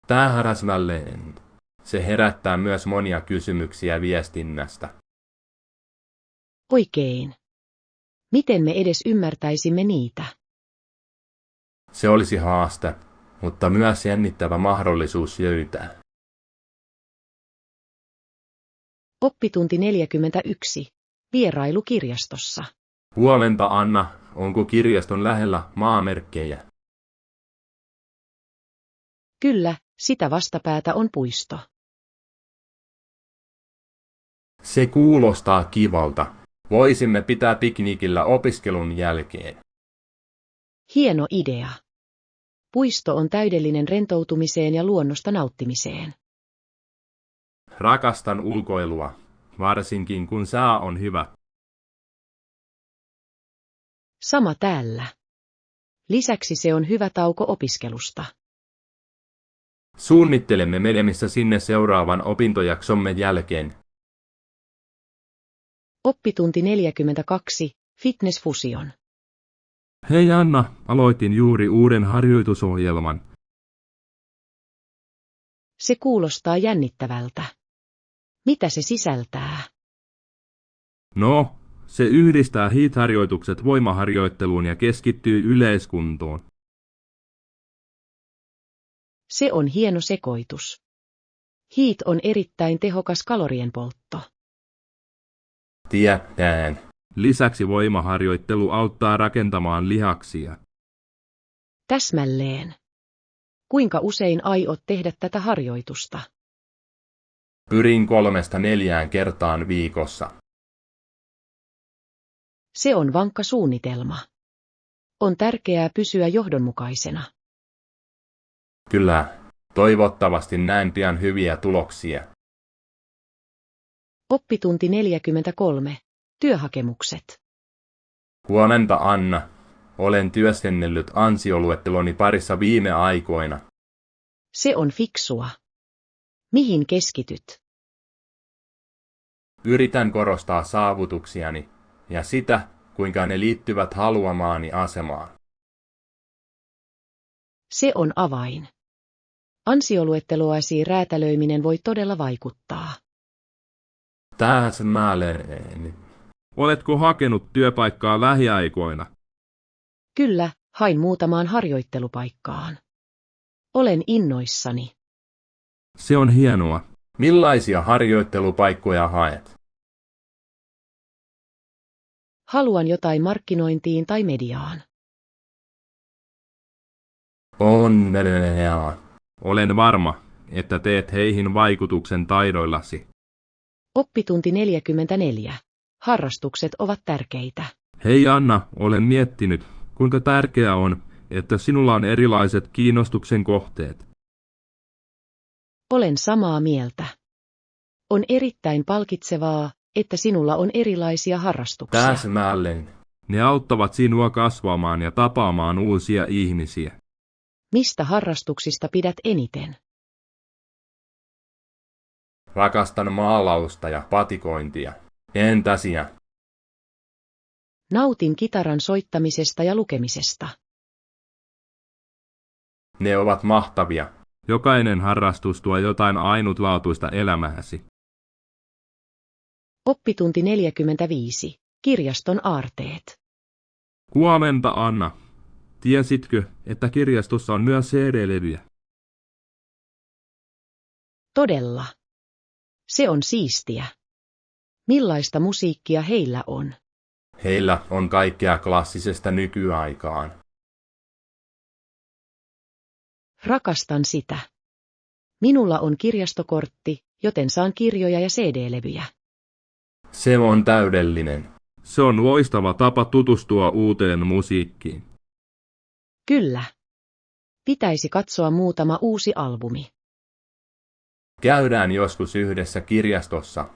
Täsmälleen. Se herättää myös monia kysymyksiä viestinnästä. Oikein. Miten me edes ymmärtäisimme niitä? Se olisi haaste, mutta myös jännittävä mahdollisuus löytää. Oppitunti 41. Vierailu kirjastossa. Huomenta Anna, onko kirjaston lähellä maamerkkejä? Kyllä, sitä vastapäätä on puisto. Se kuulostaa kivalta. Voisimme pitää piknikillä opiskelun jälkeen. Hieno idea. Puisto on täydellinen rentoutumiseen ja luonnosta nauttimiseen. Rakastan ulkoilua, varsinkin kun sää on hyvä. Sama täällä. Lisäksi se on hyvä tauko opiskelusta. Suunnittelemme menemistä sinne seuraavan opintojaksomme jälkeen. Oppitunti 42. Fitness Fusion. Hei Anna, aloitin juuri uuden harjoitusohjelman. Se kuulostaa jännittävältä. Mitä se sisältää? No, se yhdistää HIIT-harjoitukset voimaharjoitteluun ja keskittyy yleiskuntoon. Se on hieno sekoitus. HIIT on erittäin tehokas kalorienpoltto. Tiedän. Lisäksi voimaharjoittelu auttaa rakentamaan lihaksia. Täsmälleen. Kuinka usein aiot tehdä tätä harjoitusta? Pyrin 3–4 kertaan viikossa. Se on vankka suunnitelma. On tärkeää pysyä johdonmukaisena. Kyllä, toivottavasti näen pian hyviä tuloksia. Oppitunti 43. Työhakemukset. Huomenta, Anna. Olen työskennellyt ansioluetteloni parissa viime aikoina. Se on fiksua. Mihin keskityt? Yritän korostaa saavutuksiani ja sitä, kuinka ne liittyvät haluamaani asemaan. Se on avain. Ansioluetteloasi räätälöiminen voi todella vaikuttaa. Täsmälleen. Oletko hakenut työpaikkaa lähiaikoina? Kyllä, hain muutamaan harjoittelupaikkaan. Olen innoissani. Se on hienoa. Millaisia harjoittelupaikkoja haet? Haluan jotain markkinointiin tai mediaan. Onnellinen. Olen varma, että teet heihin vaikutuksen taidoillasi. Oppitunti 44. Harrastukset ovat tärkeitä. Hei Anna, olen miettinyt, kuinka tärkeää on, että sinulla on erilaiset kiinnostuksen kohteet. Olen samaa mieltä. On erittäin palkitsevaa, että sinulla on erilaisia harrastuksia. Täsmälleen. Ne auttavat sinua kasvamaan ja tapaamaan uusia ihmisiä. Mistä harrastuksista pidät eniten? Rakastan maalausta ja patikointia. Entä sinä? Nautin kitaran soittamisesta ja lukemisesta. Ne ovat mahtavia. Jokainen harrastus tuo jotain ainutlaatuista elämääsi. Oppitunti 45. Kirjaston aarteet. Huomenta Anna. Tiesitkö, että kirjastossa on myös CD-levyjä? Todella. Se on siistiä. Millaista musiikkia heillä on? Heillä on kaikkea klassisesta nykyaikaan. Rakastan sitä. Minulla on kirjastokortti, joten saan kirjoja ja CD-levyjä. Se on täydellinen. Se on loistava tapa tutustua uuteen musiikkiin. Kyllä. Pitäisi katsoa muutama uusi albumi. Käydään joskus yhdessä kirjastossa.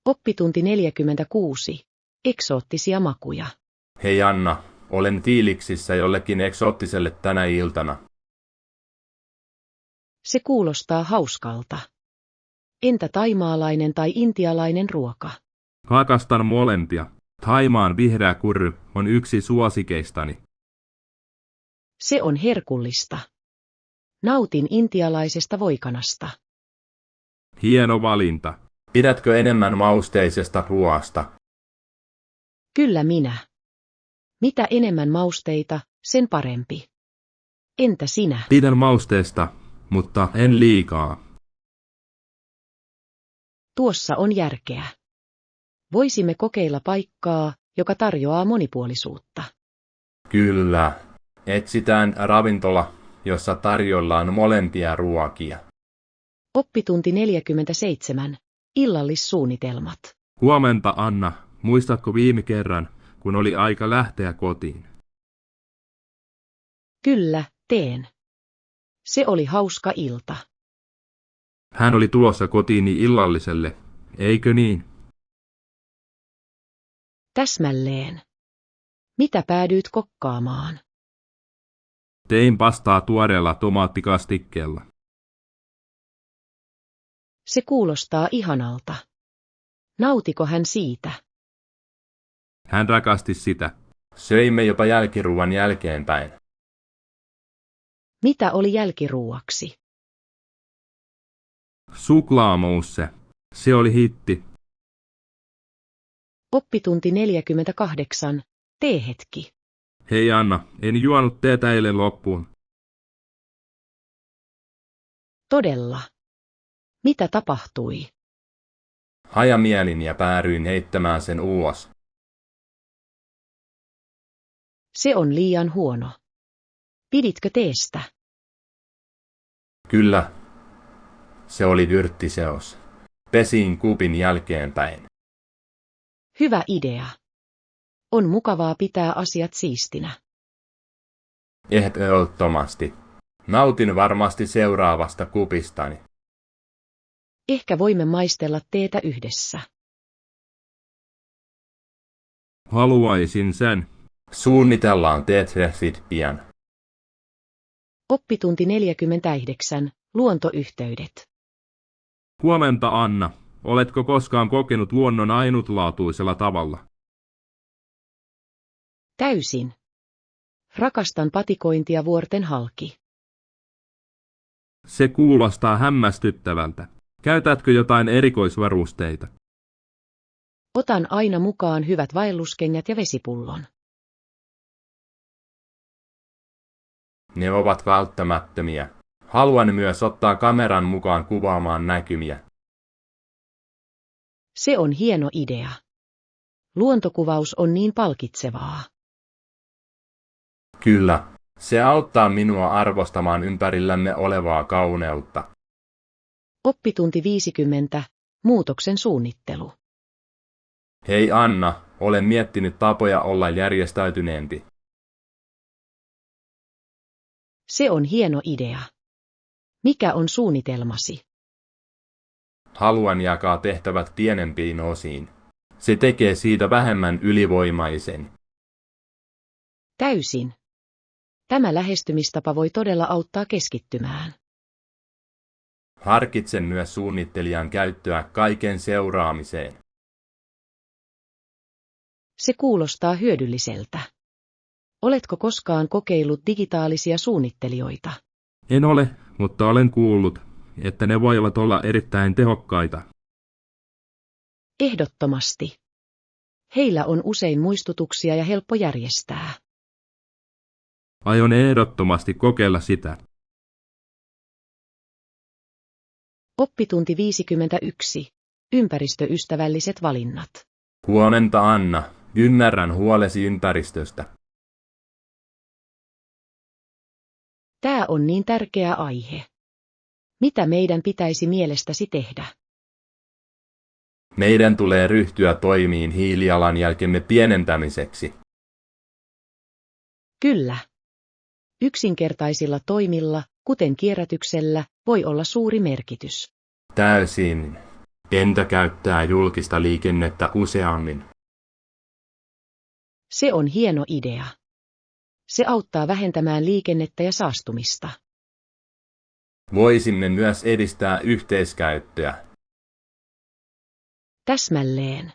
Oppitunti 46. Eksoottisia makuja. Hei Anna, olen fiiliksissä jollekin eksoottiselle tänä iltana. Se kuulostaa hauskalta. Entä thaimaalainen tai intialainen ruoka? Rakastan molempia. Thaimaan vihreä kurry on yksi suosikeistani. Se on herkullista. Nautin intialaisesta voikanasta. Hieno valinta. Pidätkö enemmän mausteisesta ruoasta? Kyllä minä. Mitä enemmän mausteita, sen parempi. Entä sinä? Pidän mausteesta, mutta en liikaa. Tuossa on järkeä. Voisimme kokeilla paikkaa, joka tarjoaa monipuolisuutta. Kyllä. Etsitään ravintola, jossa tarjoillaan molempia ruokia. Oppitunti 47. Illallissuunnitelmat. Huomenta Anna, muistatko viime kerran, kun oli aika lähteä kotiin? Kyllä, teen. Se oli hauska ilta. Hän oli tulossa kotiini illalliselle, eikö niin? Täsmälleen. Mitä päädyit kokkaamaan? Tein pastaa tuoreella tomaattikastikkeella. Se kuulostaa ihanalta. Nautiko hän siitä? Hän rakasti sitä. Söimme jopa jälkiruuan jälkeenpäin. Mitä oli jälkiruuaksi? Suklaamousse. Se oli hitti. Oppitunti 48. Teehetki. Hei Anna, en juonut teetä eilen loppuun. Todella. Mitä tapahtui? Hajamielin ja päädyin heittämään sen ulos. Se on liian huono. Piditkö teestä? Kyllä, Se oli yrttiseos. Pesin kupin jälkeenpäin. Hyvä idea. On mukavaa pitää asiat siistinä. Ehdottomasti. Nautin varmasti seuraavasta kupistani. Ehkä voimme maistella teetä yhdessä. Haluaisin sen. Suunnitellaan teetreffit pian. Oppitunti 49. Luontoyhteydet. Huomenta, Anna. Oletko koskaan kokenut luonnon ainutlaatuisella tavalla? Täysin. Rakastan patikointia vuorten halki. Se kuulostaa hämmästyttävältä. Käytätkö jotain erikoisvarusteita? Otan aina mukaan hyvät vaelluskengät ja vesipullon. Ne ovat välttämättömiä. Haluan myös ottaa kameran mukaan kuvaamaan näkymiä. Se on hieno idea. Luontokuvaus on niin palkitsevaa. Kyllä, se auttaa minua arvostamaan ympärillämme olevaa kauneutta. Oppitunti 50. Muutoksen suunnittelu. Hei Anna, olen miettinyt tapoja olla järjestäytyneempi. Se on hieno idea. Mikä on suunnitelmasi? Haluan jakaa tehtävät pienempiin osiin. Se tekee siitä vähemmän ylivoimaisen. Täysin. Tämä lähestymistapa voi todella auttaa keskittymään. Harkitsen myös suunnittelijan käyttöä kaiken seuraamiseen. Se kuulostaa hyödylliseltä. Oletko koskaan kokeillut digitaalisia suunnittelijoita? En ole, mutta olen kuullut, että ne voivat olla erittäin tehokkaita. Ehdottomasti. Heillä on usein muistutuksia ja helppo järjestää. Aion ehdottomasti kokeilla sitä. Oppitunti 51. Ympäristöystävälliset valinnat. Huomenta Anna, ymmärrän huolesi ympäristöstä. Tämä on niin tärkeä aihe. Mitä meidän pitäisi mielestäsi tehdä? Meidän tulee ryhtyä toimiin hiilijalanjälkemme pienentämiseksi. Kyllä. Yksinkertaisilla toimilla, kuten kierrätyksellä, voi olla suuri merkitys. Täysin. Entä käyttää julkista liikennettä useammin? Se on hieno idea. Se auttaa vähentämään liikennettä ja saastumista. Voisimme myös edistää yhteiskäyttöä. Täsmälleen.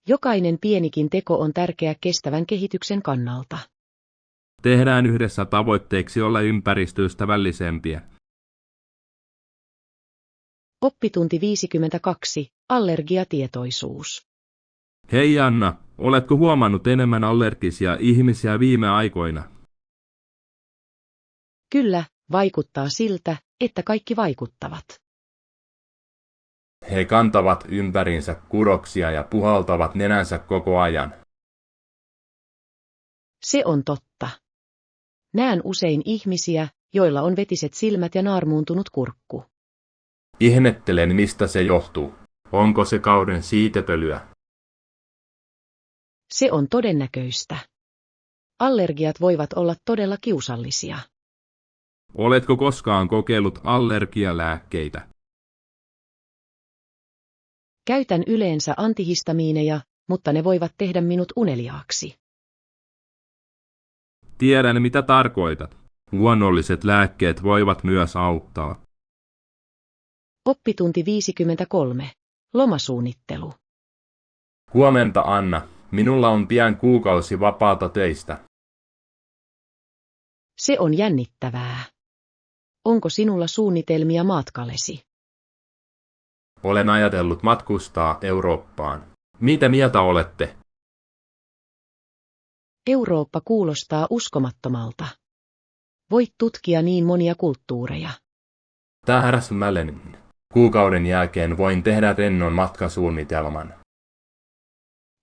Jokainen pienikin teko on tärkeä kestävän kehityksen kannalta. Tehdään yhdessä tavoitteeksi olla ympäristöystävällisempiä. Oppitunti 52. Allergiatietoisuus. Hei Anna, oletko huomannut enemmän allergisia ihmisiä viime aikoina? Kyllä, vaikuttaa siltä, että kaikki vaikuttavat. He kantavat ympärinsä kudoksia ja puhaltavat nenänsä koko ajan. Se on totta. Näen usein ihmisiä, joilla on vetiset silmät ja naarmuuntunut kurkku. Ihmettelen, mistä se johtuu. Onko se kauden siitepölyä? Se on todennäköistä. Allergiat voivat olla todella kiusallisia. Oletko koskaan kokeillut allergialääkkeitä? Käytän yleensä antihistamiineja, mutta ne voivat tehdä minut uneliaaksi. Tiedän, mitä tarkoitat. Luonnolliset lääkkeet voivat myös auttaa. Oppitunti 53. Lomasuunnittelu. Huomenta Anna, minulla on pian kuukausi vapaata töistä. Se on jännittävää. Onko sinulla suunnitelmia matkallesi? Olen ajatellut matkustaa Eurooppaan. Mitä mieltä olette? Eurooppa kuulostaa uskomattomalta. Voit tutkia niin monia kulttuureja. Tähdäsmällinen. Kuukauden jälkeen voin tehdä rennon matkasuunnitelman.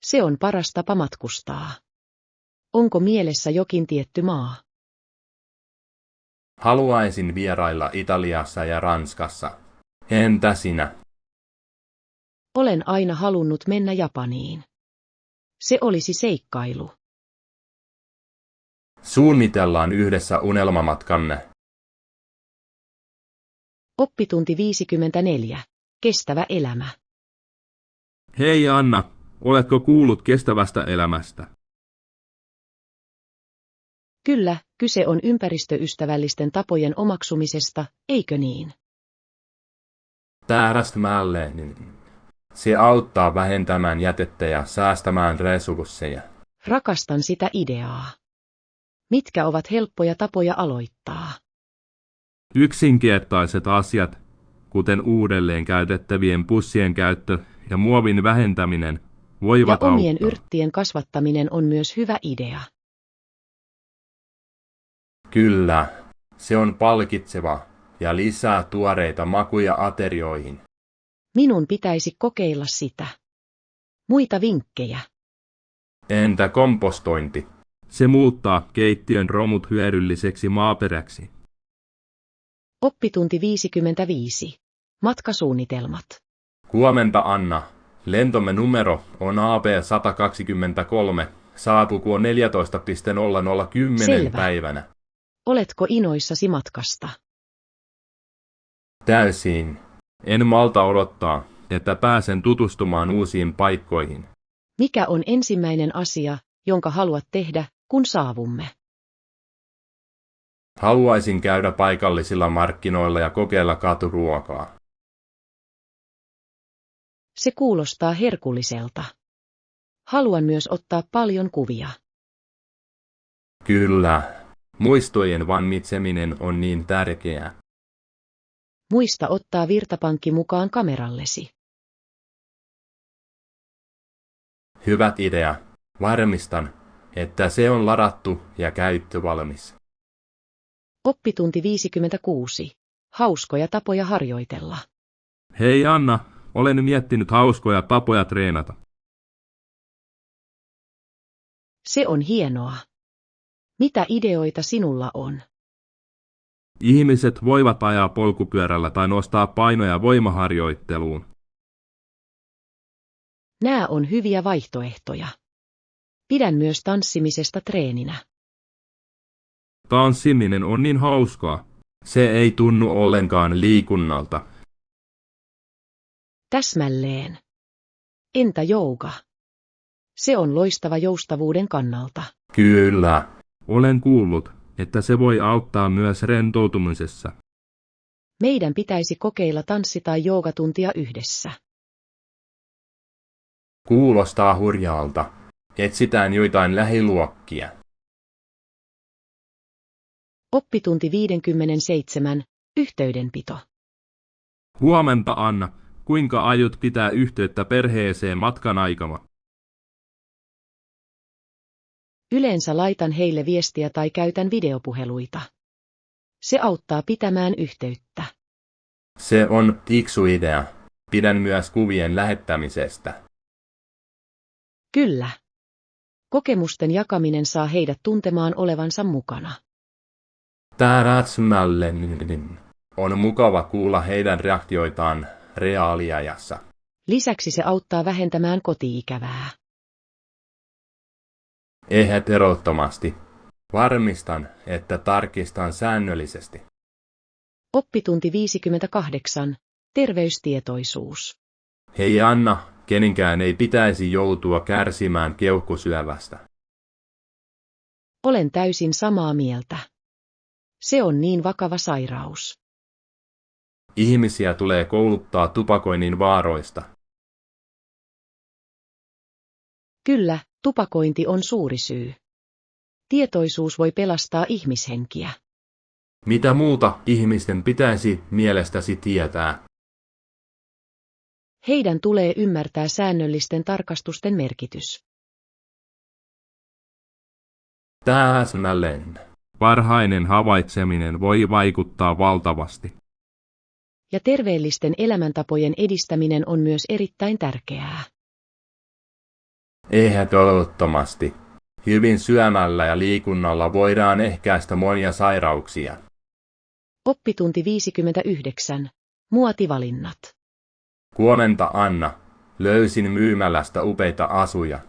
Se on paras tapa matkustaa. Onko mielessä jokin tietty maa? Haluaisin vierailla Italiassa ja Ranskassa. Entä sinä? Olen aina halunnut mennä Japaniin. Se olisi seikkailu. Suunnitellaan yhdessä unelmamatkanne. Oppitunti 54. Kestävä elämä. Hei Anna, oletko kuullut kestävästä elämästä? Kyllä, kyse on ympäristöystävällisten tapojen omaksumisesta, eikö niin? Täsmälleen. Se auttaa vähentämään jätettä ja säästämään resursseja. Rakastan sitä ideaa. Mitkä ovat helppoja tapoja aloittaa? Yksinkertaiset asiat, kuten uudelleen käytettävien pussien käyttö ja muovin vähentäminen, voivat Ja omien auttaa. yrttien kasvattaminen on myös hyvä idea. Kyllä, se on palkitseva ja lisää tuoreita makuja aterioihin. Minun pitäisi kokeilla sitä. Muita vinkkejä. Entä kompostointi? Se muuttaa keittiön romut hyödylliseksi maaperäksi. Oppitunti 55. Matkasuunnitelmat. Huomenta Anna. Lentomme numero on AB123. Saapuuko 14.0010 Selvä. päivänä? Oletko inoissasi matkasta? Täysin. En malta odottaa, että pääsen tutustumaan uusiin paikkoihin. Mikä on ensimmäinen asia, jonka haluat tehdä, kun saavumme? Haluaisin käydä paikallisilla markkinoilla ja kokeilla katuruokaa. Se kuulostaa herkulliselta. Haluan myös ottaa paljon kuvia. Kyllä. Muistojen vannitseminen on niin tärkeää. Muista ottaa virtapankki mukaan kamerallesi. Hyvät idea. Varmistan, että se on ladattu ja käyttövalmis. Oppitunti 56. Hauskoja tapoja harjoitella. Hei Anna, olen miettinyt hauskoja tapoja treenata. Se on hienoa. Mitä ideoita sinulla on? Ihmiset voivat ajaa polkupyörällä tai nostaa painoja voimaharjoitteluun. Nämä on hyviä vaihtoehtoja. Pidän myös tanssimisesta treeninä. Tanssiminen on niin hauskaa. Se ei tunnu ollenkaan liikunnalta. Täsmälleen. Entä jooga? Se on loistava joustavuuden kannalta. Kyllä. Olen kuullut, että se voi auttaa myös rentoutumisessa. Meidän pitäisi kokeilla tanssi- tai joogatuntia yhdessä. Kuulostaa hurjaalta. Etsitään joitain lähiluokkia. Oppitunti 57. Yhteydenpito. Huomenta Anna, kuinka aiot pitää yhteyttä perheeseen matkan aikana? Yleensä laitan heille viestiä tai käytän videopuheluita. Se auttaa pitämään yhteyttä. Se on fiksu idea. Pidän myös kuvien lähettämisestä. Kyllä. Kokemusten jakaminen saa heidät tuntemaan olevansa mukana. Täsmälleen. On mukava kuulla heidän reaktioitaan reaaliajassa. Lisäksi se auttaa vähentämään koti-ikävää. Ehdottomasti. Varmistan, että tarkistan säännöllisesti. Oppitunti 58. Terveystietoisuus. Hei Anna, kenenkään ei pitäisi joutua kärsimään keuhkosyövästä. Olen täysin samaa mieltä. Se on niin vakava sairaus. Ihmisiä tulee kouluttaa tupakoinnin vaaroista. Kyllä, tupakointi on suuri syy. Tietoisuus voi pelastaa ihmishenkiä. Mitä muuta ihmisten pitäisi mielestäsi tietää? Heidän tulee ymmärtää säännöllisten tarkastusten merkitys. Täsmälleen. Varhainen havaitseminen voi vaikuttaa valtavasti. Ja terveellisten elämäntapojen edistäminen on myös erittäin tärkeää. Ehdottomasti. Hyvin syömällä ja liikunnalla voidaan ehkäistä monia sairauksia. Oppitunti 59. Muotivalinnat. Huomenta, Anna. Löysin myymälästä upeita asuja.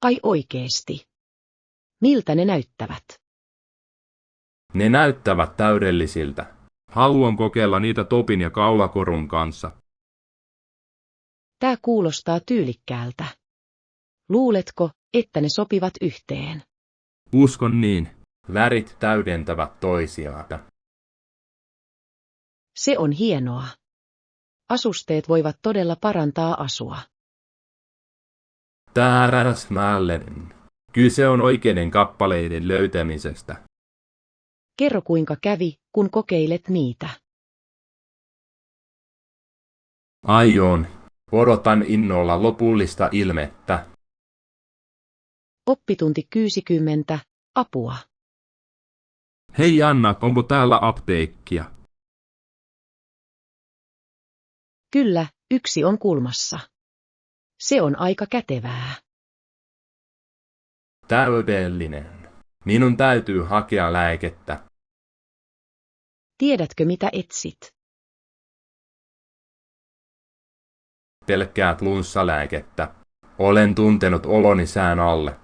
Ai oikeesti. Miltä ne näyttävät? Ne näyttävät täydellisiltä. Haluan kokeilla niitä topin ja kaulakorun kanssa. Tää kuulostaa tyylikkäältä. Luuletko, että ne sopivat yhteen? Uskon niin. Värit täydentävät toisiaan. Se on hienoa. Asusteet voivat todella parantaa asua. Täsmälleen. Kyse on oikeiden kappaleiden löytämisestä. Kerro kuinka kävi, kun kokeilet niitä. Aion. Odotan innolla lopullista ilmettä. Oppitunti 60. Apua. Hei Anna, onko täällä apteekkia? Kyllä, yksi on kulmassa. Se on aika kätevää. Täydellinen. Minun täytyy hakea lääkettä. Tiedätkö mitä etsit? Pelkkää flunssalääkettä. Olen tuntenut oloni sään alle.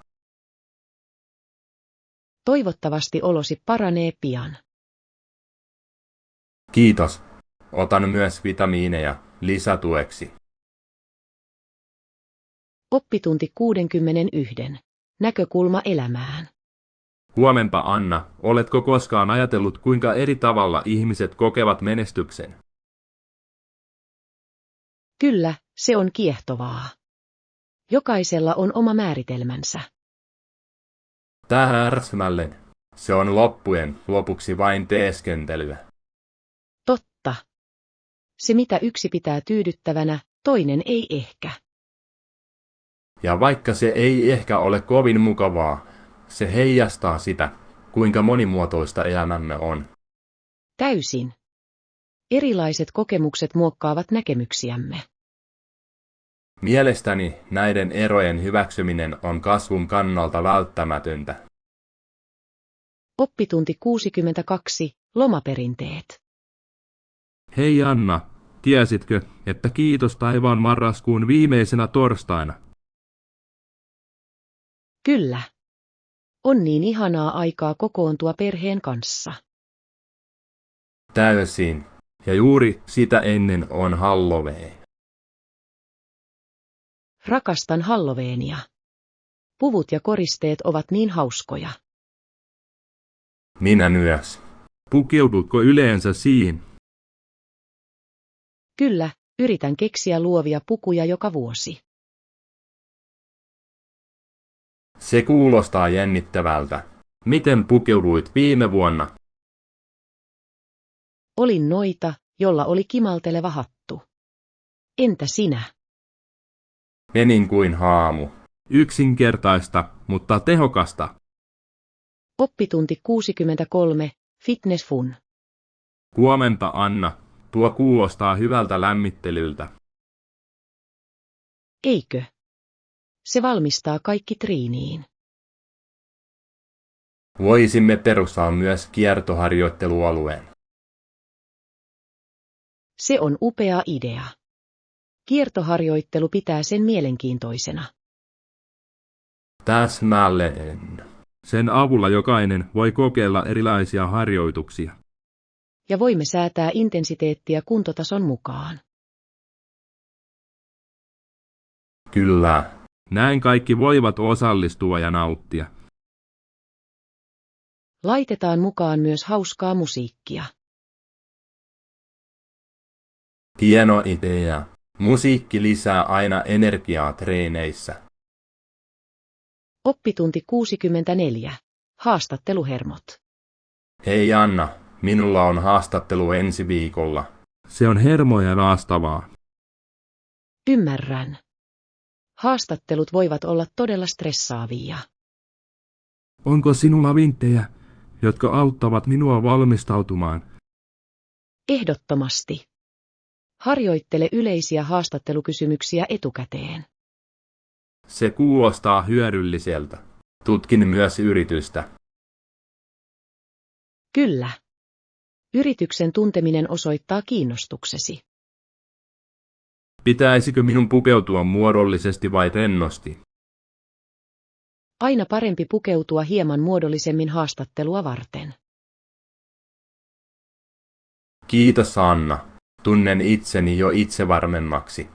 Toivottavasti olosi paranee pian. Kiitos. Otan myös vitamiineja lisätueksi. Oppitunti 61. Näkökulma elämään. Huomenta Anna, oletko koskaan ajatellut kuinka eri tavalla ihmiset kokevat menestyksen? Kyllä, se on kiehtovaa. Jokaisella on oma määritelmänsä. Täsmälleen. Se on loppujen lopuksi vain teeskentelyä. Totta. Se mitä yksi pitää tyydyttävänä, toinen ei ehkä. Ja vaikka se ei ehkä ole kovin mukavaa, se heijastaa sitä, kuinka monimuotoista elämämme on. Täysin. Erilaiset kokemukset muokkaavat näkemyksiämme. Mielestäni näiden erojen hyväksyminen on kasvun kannalta välttämätöntä. Oppitunti 62. Lomaperinteet. Hei Anna, tiesitkö, että kiitos taivaan marraskuun viimeisenä torstaina? Kyllä. On niin ihanaa aikaa kokoontua perheen kanssa. Täysin. Ja juuri sitä ennen on Halloween. Rakastan Halloweenia. Puvut ja koristeet ovat niin hauskoja. Minä myös. Pukeudutko yleensä siihen? Kyllä, yritän keksiä luovia pukuja joka vuosi. Se kuulostaa jännittävältä. Miten pukeuduit viime vuonna? Olin noita, jolla oli kimalteleva hattu. Entä sinä? Menin kuin haamu. Yksinkertaista, mutta tehokasta. Oppitunti 63. Fitness fun. Huomenta Anna, tuo kuulostaa hyvältä lämmittelyltä. Eikö? Se valmistaa kaikki triiniin. Voisimme perustaa myös kiertoharjoittelualueen. Se on upea idea. Kiertoharjoittelu pitää sen mielenkiintoisena. Täsmälleen. Sen avulla jokainen voi kokeilla erilaisia harjoituksia. Ja voimme säätää intensiteettiä kuntotason mukaan. Kyllä. Näin kaikki voivat osallistua ja nauttia. Laitetaan mukaan myös hauskaa musiikkia. Hieno idea. Musiikki lisää aina energiaa treeneissä. Oppitunti 64. Haastatteluhermot. Hei Anna, minulla on haastattelu ensi viikolla. Se on hermoja raastavaa. Ymmärrän. Haastattelut voivat olla todella stressaavia. Onko sinulla vinkkejä, jotka auttavat minua valmistautumaan? Ehdottomasti. Harjoittele yleisiä haastattelukysymyksiä etukäteen. Se kuulostaa hyödylliseltä. Tutkin myös yritystä. Kyllä. Yrityksen tunteminen osoittaa kiinnostuksesi. Pitäisikö minun pukeutua muodollisesti vai rennosti? Aina parempi pukeutua hieman muodollisemmin haastattelua varten. Kiitos Anna. Tunnen itseni jo itsevarmemmaksi.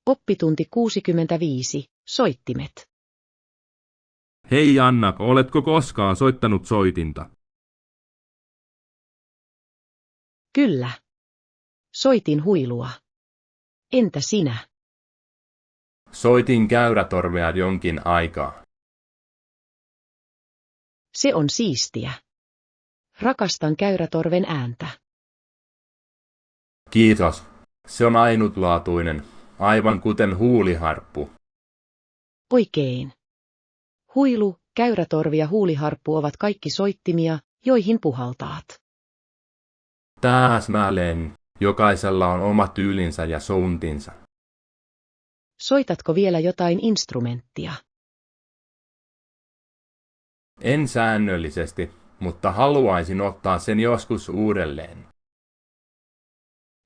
Oppitunti 65. Soittimet. Hei Anna, oletko koskaan soittanut soitinta? Kyllä. Soitin huilua. Entä sinä? Soitin käyrätorvea jonkin aikaa. Se on siistiä. Rakastan käyrätorven ääntä. Kiitos. Se on ainutlaatuinen, aivan kuten huuliharppu. Oikein. Huilu, käyrätorvi ja huuliharppu ovat kaikki soittimia, joihin puhaltaat. Täsmälleen. Jokaisella on oma tyylinsä ja soundinsa. Soitatko vielä jotain instrumenttia? En säännöllisesti, mutta haluaisin ottaa sen joskus uudelleen.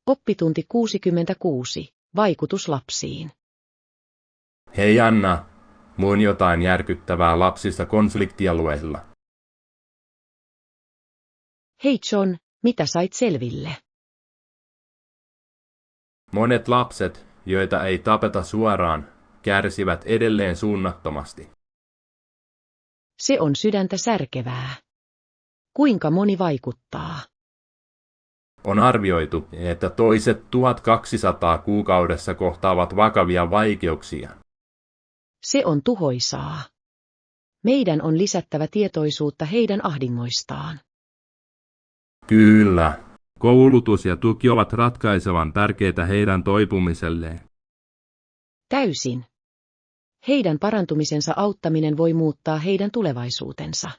Oppitunti 66. Vaikutus lapsiin. Hei Anna, muun jotain järkyttävää lapsista konfliktialueilla. Hei John, mitä sait selville? Monet lapset, joita ei tapeta suoraan, kärsivät edelleen suunnattomasti. Se on sydäntä särkevää. Kuinka moni vaikuttaa? On arvioitu, että toiset 1200 kuukaudessa kohtaavat vakavia vaikeuksia. Se on tuhoisaa. Meidän on lisättävä tietoisuutta heidän ahdingoistaan. Kyllä. Koulutus ja tuki ovat ratkaisevan tärkeitä heidän toipumiselleen. Täysin. Heidän parantumisensa auttaminen voi muuttaa heidän tulevaisuutensa.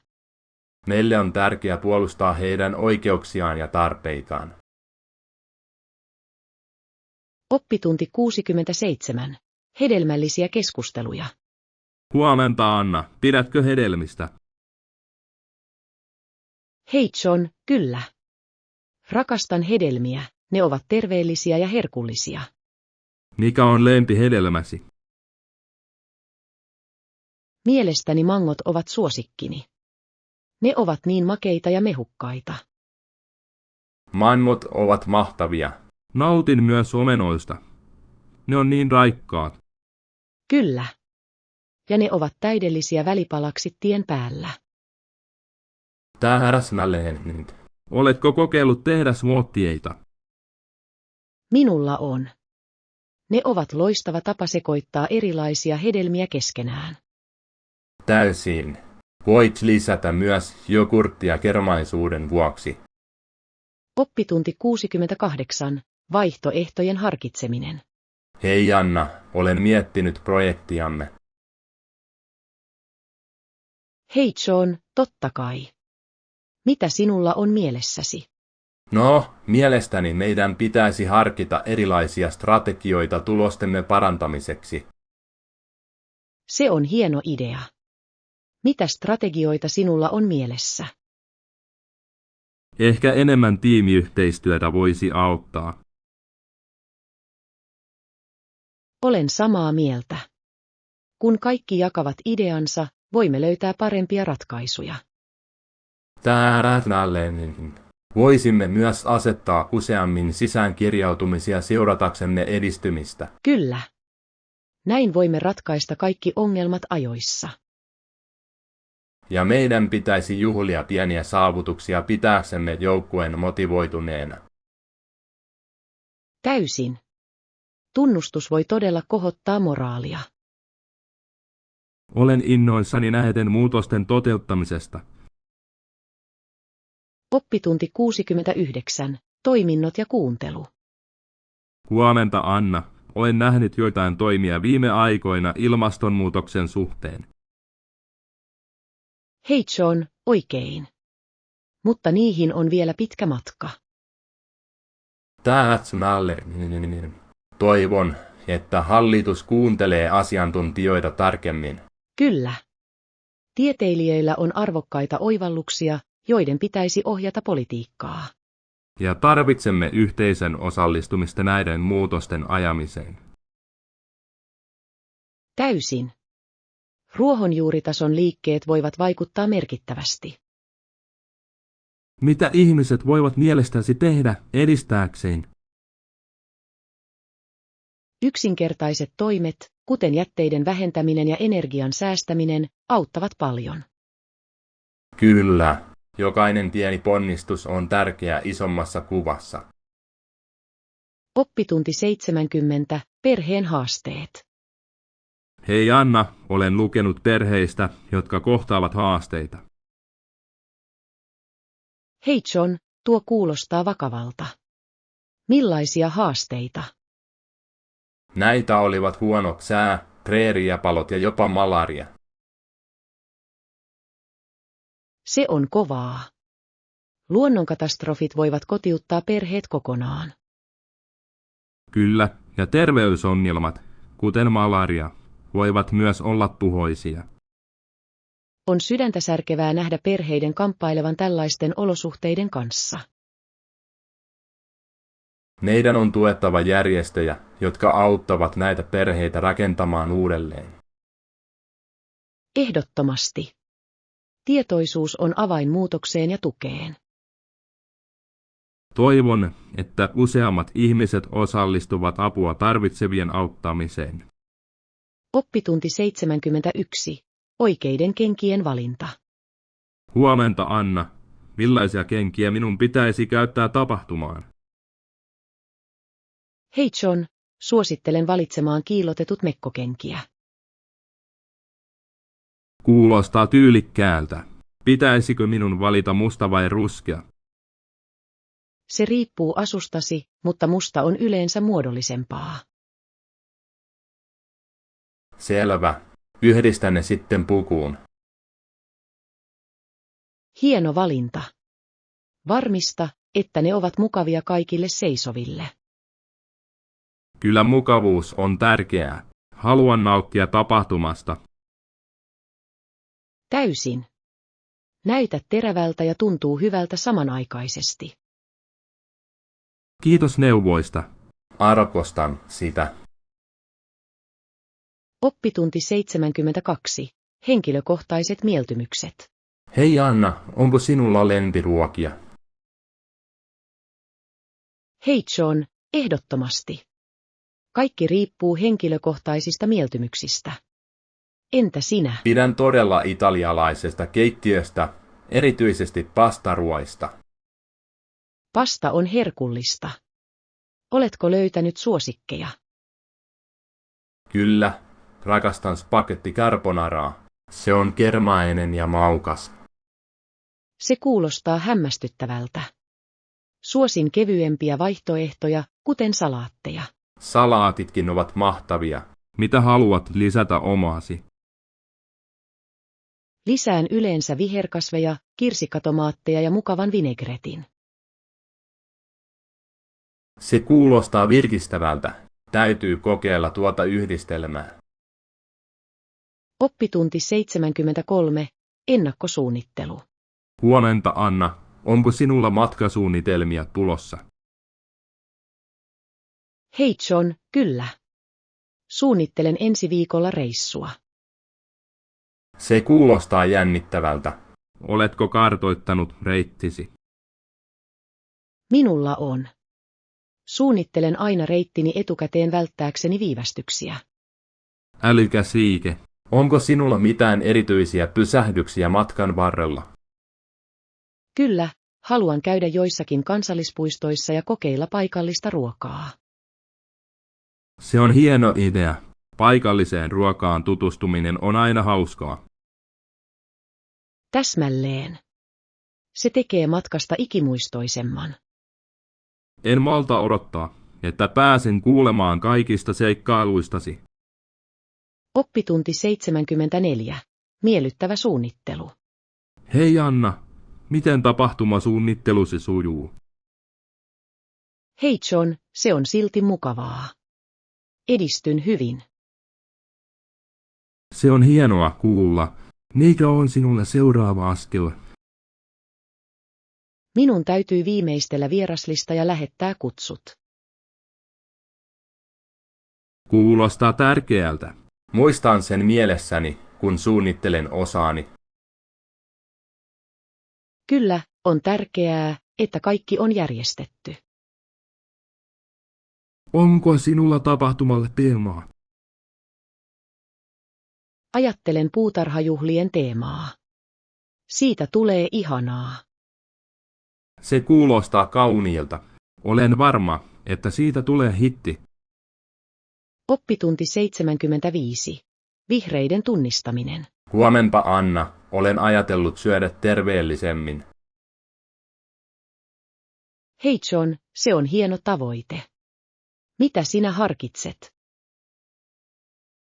Meille on tärkeää puolustaa heidän oikeuksiaan ja tarpeitaan. Oppitunti 67. Hedelmällisiä keskusteluja. Huomenta Anna, pidätkö hedelmistä? Hei John, kyllä. Rakastan hedelmiä, ne ovat terveellisiä ja herkullisia. Mikä on lempihedelmäsi? Mielestäni mangot ovat suosikkini. Ne ovat niin makeita ja mehukkaita. Mangot ovat mahtavia. Nautin myös omenoista. Ne on niin raikkaat. Kyllä. Ja ne ovat täydellisiä välipalaksi tien päällä. Täsmälleen. Oletko kokeillut tehdä smoothieita? Minulla on. Ne ovat loistava tapa sekoittaa erilaisia hedelmiä keskenään. Täysin. Voit lisätä myös jogurttia kermaisuuden vuoksi. Oppitunti 68. Vaihtoehtojen harkitseminen. Hei Anna, olen miettinyt projektiamme. Hei John, totta kai. Mitä sinulla on mielessäsi? No, mielestäni meidän pitäisi harkita erilaisia strategioita tulostemme parantamiseksi. Se on hieno idea. Mitä strategioita sinulla on mielessä? Ehkä enemmän tiimiyhteistyötä voisi auttaa. Olen samaa mieltä. Kun kaikki jakavat ideansa, voimme löytää parempia ratkaisuja. Täsmälleen. Voisimme myös asettaa useammin sisäänkirjautumisia seurataksemme edistymistä. Kyllä. Näin voimme ratkaista kaikki ongelmat ajoissa. Ja meidän pitäisi juhlia pieniä saavutuksia pitääksemme joukkueen motivoituneena. Täysin. Tunnustus voi todella kohottaa moraalia. Olen innoissani näiden muutosten toteuttamisesta. Oppitunti 69. Toiminnot ja kuuntelu. Huomenta Anna, olen nähnyt joitain toimia viime aikoina ilmastonmuutoksen suhteen. Hei John, oikein. Mutta niihin on vielä pitkä matka. Täsmälleen. Toivon, että hallitus kuuntelee asiantuntijoita tarkemmin. Kyllä. Tieteilijöillä on arvokkaita oivalluksia, joiden pitäisi ohjata politiikkaa. Ja tarvitsemme yhteisön osallistumista näiden muutosten ajamiseen. Täysin. Ruohonjuuritason liikkeet voivat vaikuttaa merkittävästi. Mitä ihmiset voivat mielestäsi tehdä edistääkseen? Yksinkertaiset toimet, kuten jätteiden vähentäminen ja energian säästäminen, auttavat paljon. Kyllä, jokainen pieni ponnistus on tärkeä isommassa kuvassa. Oppitunti 70. Perheen haasteet. Hei Anna, olen lukenut perheistä, jotka kohtaavat haasteita. Hei John, tuo kuulostaa vakavalta. Millaisia haasteita? Näitä olivat huonot sää, preeriapalot ja jopa malaria. Se on kovaa. Luonnonkatastrofit voivat kotiuttaa perheet kokonaan. Kyllä, ja terveysongelmat, kuten malaria, voivat myös olla tuhoisia. On sydäntä särkevää nähdä perheiden kamppailevan tällaisten olosuhteiden kanssa. Meidän on tuettava järjestöjä, jotka auttavat näitä perheitä rakentamaan uudelleen. Ehdottomasti. Tietoisuus on avain muutokseen ja tukeen. Toivon, että useammat ihmiset osallistuvat apua tarvitsevien auttamiseen. Oppitunti 71. Oikeiden kenkien valinta. Huomenta Anna, millaisia kenkiä minun pitäisi käyttää tapahtumaan? Hei John, suosittelen valitsemaan kiillotetut mekkokenkiä. Kuulostaa tyylikkäältä. Pitäisikö minun valita musta vai ruskea? Se riippuu asustasi, mutta musta on yleensä muodollisempaa. Selvä. Yhdistä ne sitten pukuun. Hieno valinta. Varmista, että ne ovat mukavia kaikille seisoville. Kyllä mukavuus on tärkeää. Haluan nauttia tapahtumasta. Täysin. Näytät terävältä ja tuntuu hyvältä samanaikaisesti. Kiitos neuvoista. Arvostan sitä. Oppitunti 72. Henkilökohtaiset mieltymykset. Hei Anna, onko sinulla lempiruokia? Hei John, ehdottomasti. Kaikki riippuu henkilökohtaisista mieltymyksistä. Entä sinä? Pidän todella italialaisesta keittiöstä, erityisesti pastaruoista. Pasta on herkullista. Oletko löytänyt suosikkeja? Kyllä, rakastan spagetti carbonaraa. Se on kermainen ja maukas. Se kuulostaa hämmästyttävältä. Suosin kevyempiä vaihtoehtoja, kuten salaatteja. Salaatitkin ovat mahtavia. Mitä haluat lisätä omaasi? Lisään yleensä viherkasveja, kirsikkatomaatteja ja mukavan vinegretin. Se kuulostaa virkistävältä. Täytyy kokeilla tuota yhdistelmää. Oppitunti 73. Ennakkosuunnittelu. Huomenta Anna, onko sinulla matkasuunnitelmia tulossa? Hei John, kyllä. Suunnittelen ensi viikolla reissua. Se kuulostaa jännittävältä. Oletko kartoittanut reittisi? Minulla on. Suunnittelen aina reittini etukäteen välttääkseni viivästyksiä. Älykäs liike. Onko sinulla mitään erityisiä pysähdyksiä matkan varrella? Kyllä, haluan käydä joissakin kansallispuistoissa ja kokeilla paikallista ruokaa. Se on hieno idea. Paikalliseen ruokaan tutustuminen on aina hauskaa. Täsmälleen. Se tekee matkasta ikimuistoisemman. En malta odottaa, että pääsen kuulemaan kaikista seikkailuistasi. Oppitunti 74. Miellyttävä suunnittelu. Hei Anna, miten tapahtumasuunnittelusi sujuu? Hei John, se on silti mukavaa. Edistyn hyvin. Se on hienoa kuulla. Mikä on sinulle seuraava askel? Minun täytyy viimeistellä vieraslista ja lähettää kutsut. Kuulostaa tärkeältä. Muistan sen mielessäni, kun suunnittelen osaani. Kyllä, on tärkeää, että kaikki on järjestetty. Onko sinulla tapahtumalle teemaa? Ajattelen puutarhajuhlien teemaa. Siitä tulee ihanaa. Se kuulostaa kauniilta. Olen varma, että siitä tulee hitti. Oppitunti 75. Vihreiden tunnistaminen. Huomenta Anna, olen ajatellut syödä terveellisemmin. Hei John, se on hieno tavoite. Mitä sinä harkitset?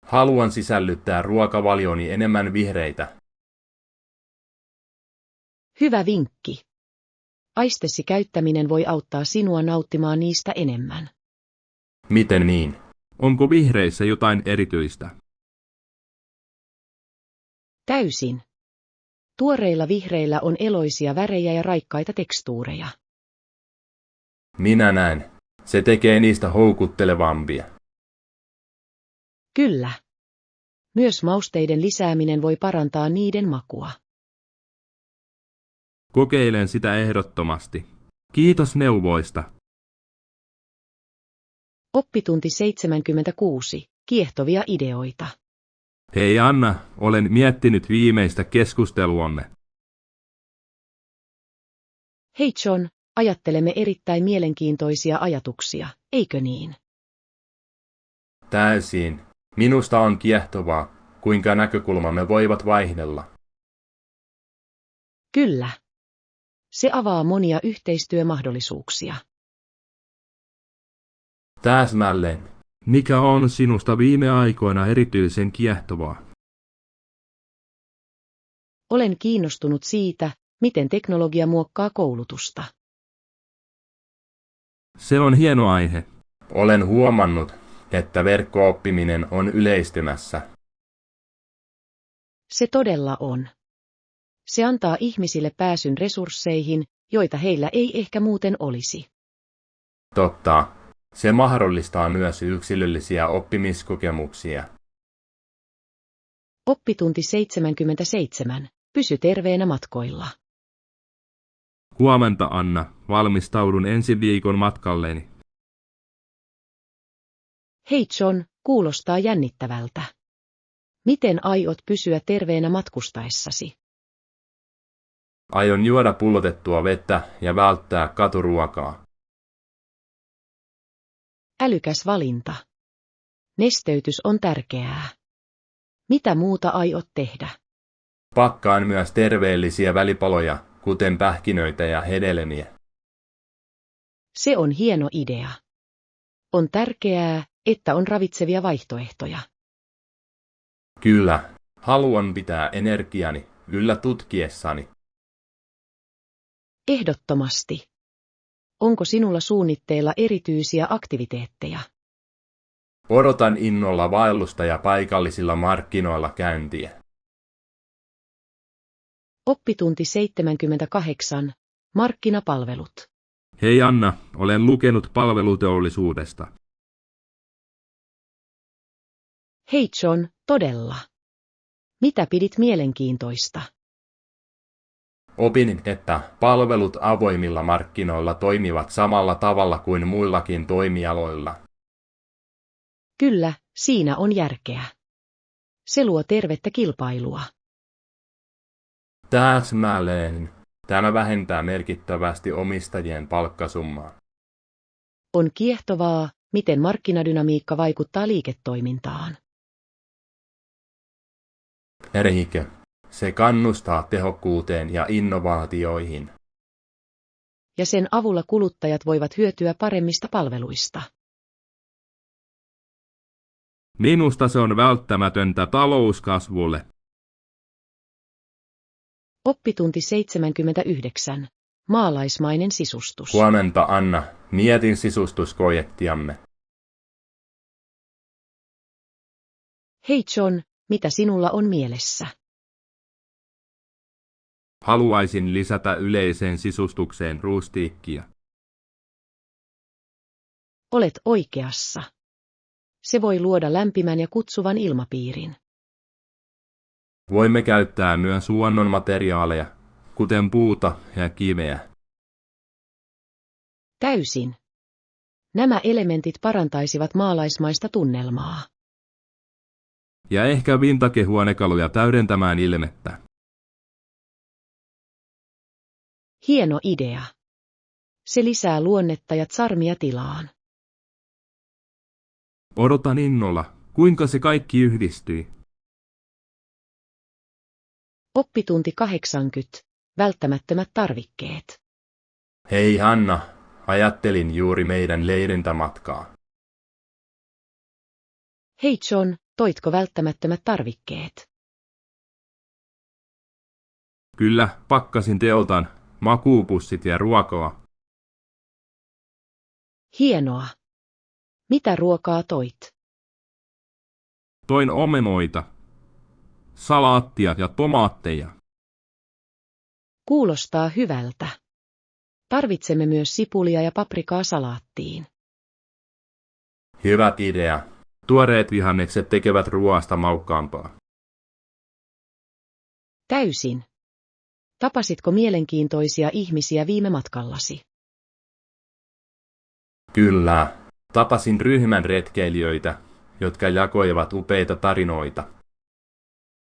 Haluan sisällyttää ruokavalioni enemmän vihreitä. Hyvä vinkki. Aistesi käyttäminen voi auttaa sinua nauttimaan niistä enemmän. Miten niin? Onko vihreissä jotain erityistä? Täysin. Tuoreilla vihreillä on eloisia värejä ja raikkaita tekstuureja. Minä näen. Se tekee niistä houkuttelevampia. Kyllä. Myös mausteiden lisääminen voi parantaa niiden makua. Kokeilen sitä ehdottomasti. Kiitos neuvoista. Oppitunti 76. Kiehtovia ideoita. Hei Anna, olen miettinyt viimeistä keskusteluamme. Hei John, ajattelemme erittäin mielenkiintoisia ajatuksia, eikö niin? Täysin. Minusta on kiehtovaa, kuinka näkökulmamme voivat vaihdella. Kyllä. Se avaa monia yhteistyömahdollisuuksia. Täsmälleen. Mikä on sinusta viime aikoina erityisen kiehtovaa? Olen kiinnostunut siitä, miten teknologia muokkaa koulutusta. Se on hieno aihe. Olen huomannut, että verkko-oppiminen on yleistymässä. Se todella on. Se antaa ihmisille pääsyn resursseihin, joita heillä ei ehkä muuten olisi. Totta. Se mahdollistaa myös yksilöllisiä oppimiskokemuksia. Oppitunti 77. Pysy terveenä matkoilla. Huomenta Anna, valmistaudun ensi viikon matkalleni. Hei John, kuulostaa jännittävältä. Miten aiot pysyä terveenä matkustaessasi? Aion juoda pullotettua vettä ja välttää katuruokaa. Älykäs valinta. Nesteytys on tärkeää. Mitä muuta aiot tehdä? Pakkaan myös terveellisiä välipaloja, kuten pähkinöitä ja hedelmiä. Se on hieno idea. On tärkeää, että on ravitsevia vaihtoehtoja. Kyllä, haluan pitää energiani yllä tutkiessani. Ehdottomasti. Onko sinulla suunnitteilla erityisiä aktiviteetteja? Odotan innolla vaellusta ja paikallisilla markkinoilla käyntiä. Oppitunti 78. Markkinapalvelut. Hei Anna, olen lukenut palveluteollisuudesta. Hei John, todella. Mitä pidit mielenkiintoista? Opin, että palvelut avoimilla markkinoilla toimivat samalla tavalla kuin muillakin toimialoilla. Kyllä, siinä on järkeä. Se luo tervettä kilpailua. Täsmälleen. Tämä vähentää merkittävästi omistajien palkkasummaa. On kiehtovaa, miten markkinadynamiikka vaikuttaa liiketoimintaan. Eikö? Se kannustaa tehokkuuteen ja innovaatioihin. Ja sen avulla kuluttajat voivat hyötyä paremmista palveluista. Minusta se on välttämätöntä talouskasvulle. Oppitunti 79. Maalaismainen sisustus. Huomenta Anna, mietin sisustuskojettiamme. Hei John, mitä sinulla on mielessä? Haluaisin lisätä yleiseen sisustukseen rustiikkia. Olet oikeassa. Se voi luoda lämpimän ja kutsuvan ilmapiirin. Voimme käyttää myös luonnonmateriaaleja, kuten puuta ja kiveä. Täysin. Nämä elementit parantaisivat maalaismaista tunnelmaa. Ja ehkä vintagehuonekaluja täydentämään ilmettä. Hieno idea. Se lisää luonnetta ja charmia tilaan. Odotan innolla, kuinka se kaikki yhdistyi. Oppitunti 80. Välttämättömät tarvikkeet. Hei Hanna, ajattelin juuri meidän leirintämatkaa. Hei John, toitko välttämättömät tarvikkeet? Kyllä, pakkasin teoltaan makuupussit ja ruokaa. Hienoa. Mitä ruokaa toit? Toin omenoita, salaattia ja tomaatteja. Kuulostaa hyvältä. Tarvitsemme myös sipulia ja paprikaa salaattiin. Hyvät idea. Tuoreet vihannekset tekevät ruoasta maukkaampaa. Täysin. Tapasitko mielenkiintoisia ihmisiä viime matkallasi? Kyllä. Tapasin ryhmän retkeilijöitä, jotka jakoivat upeita tarinoita.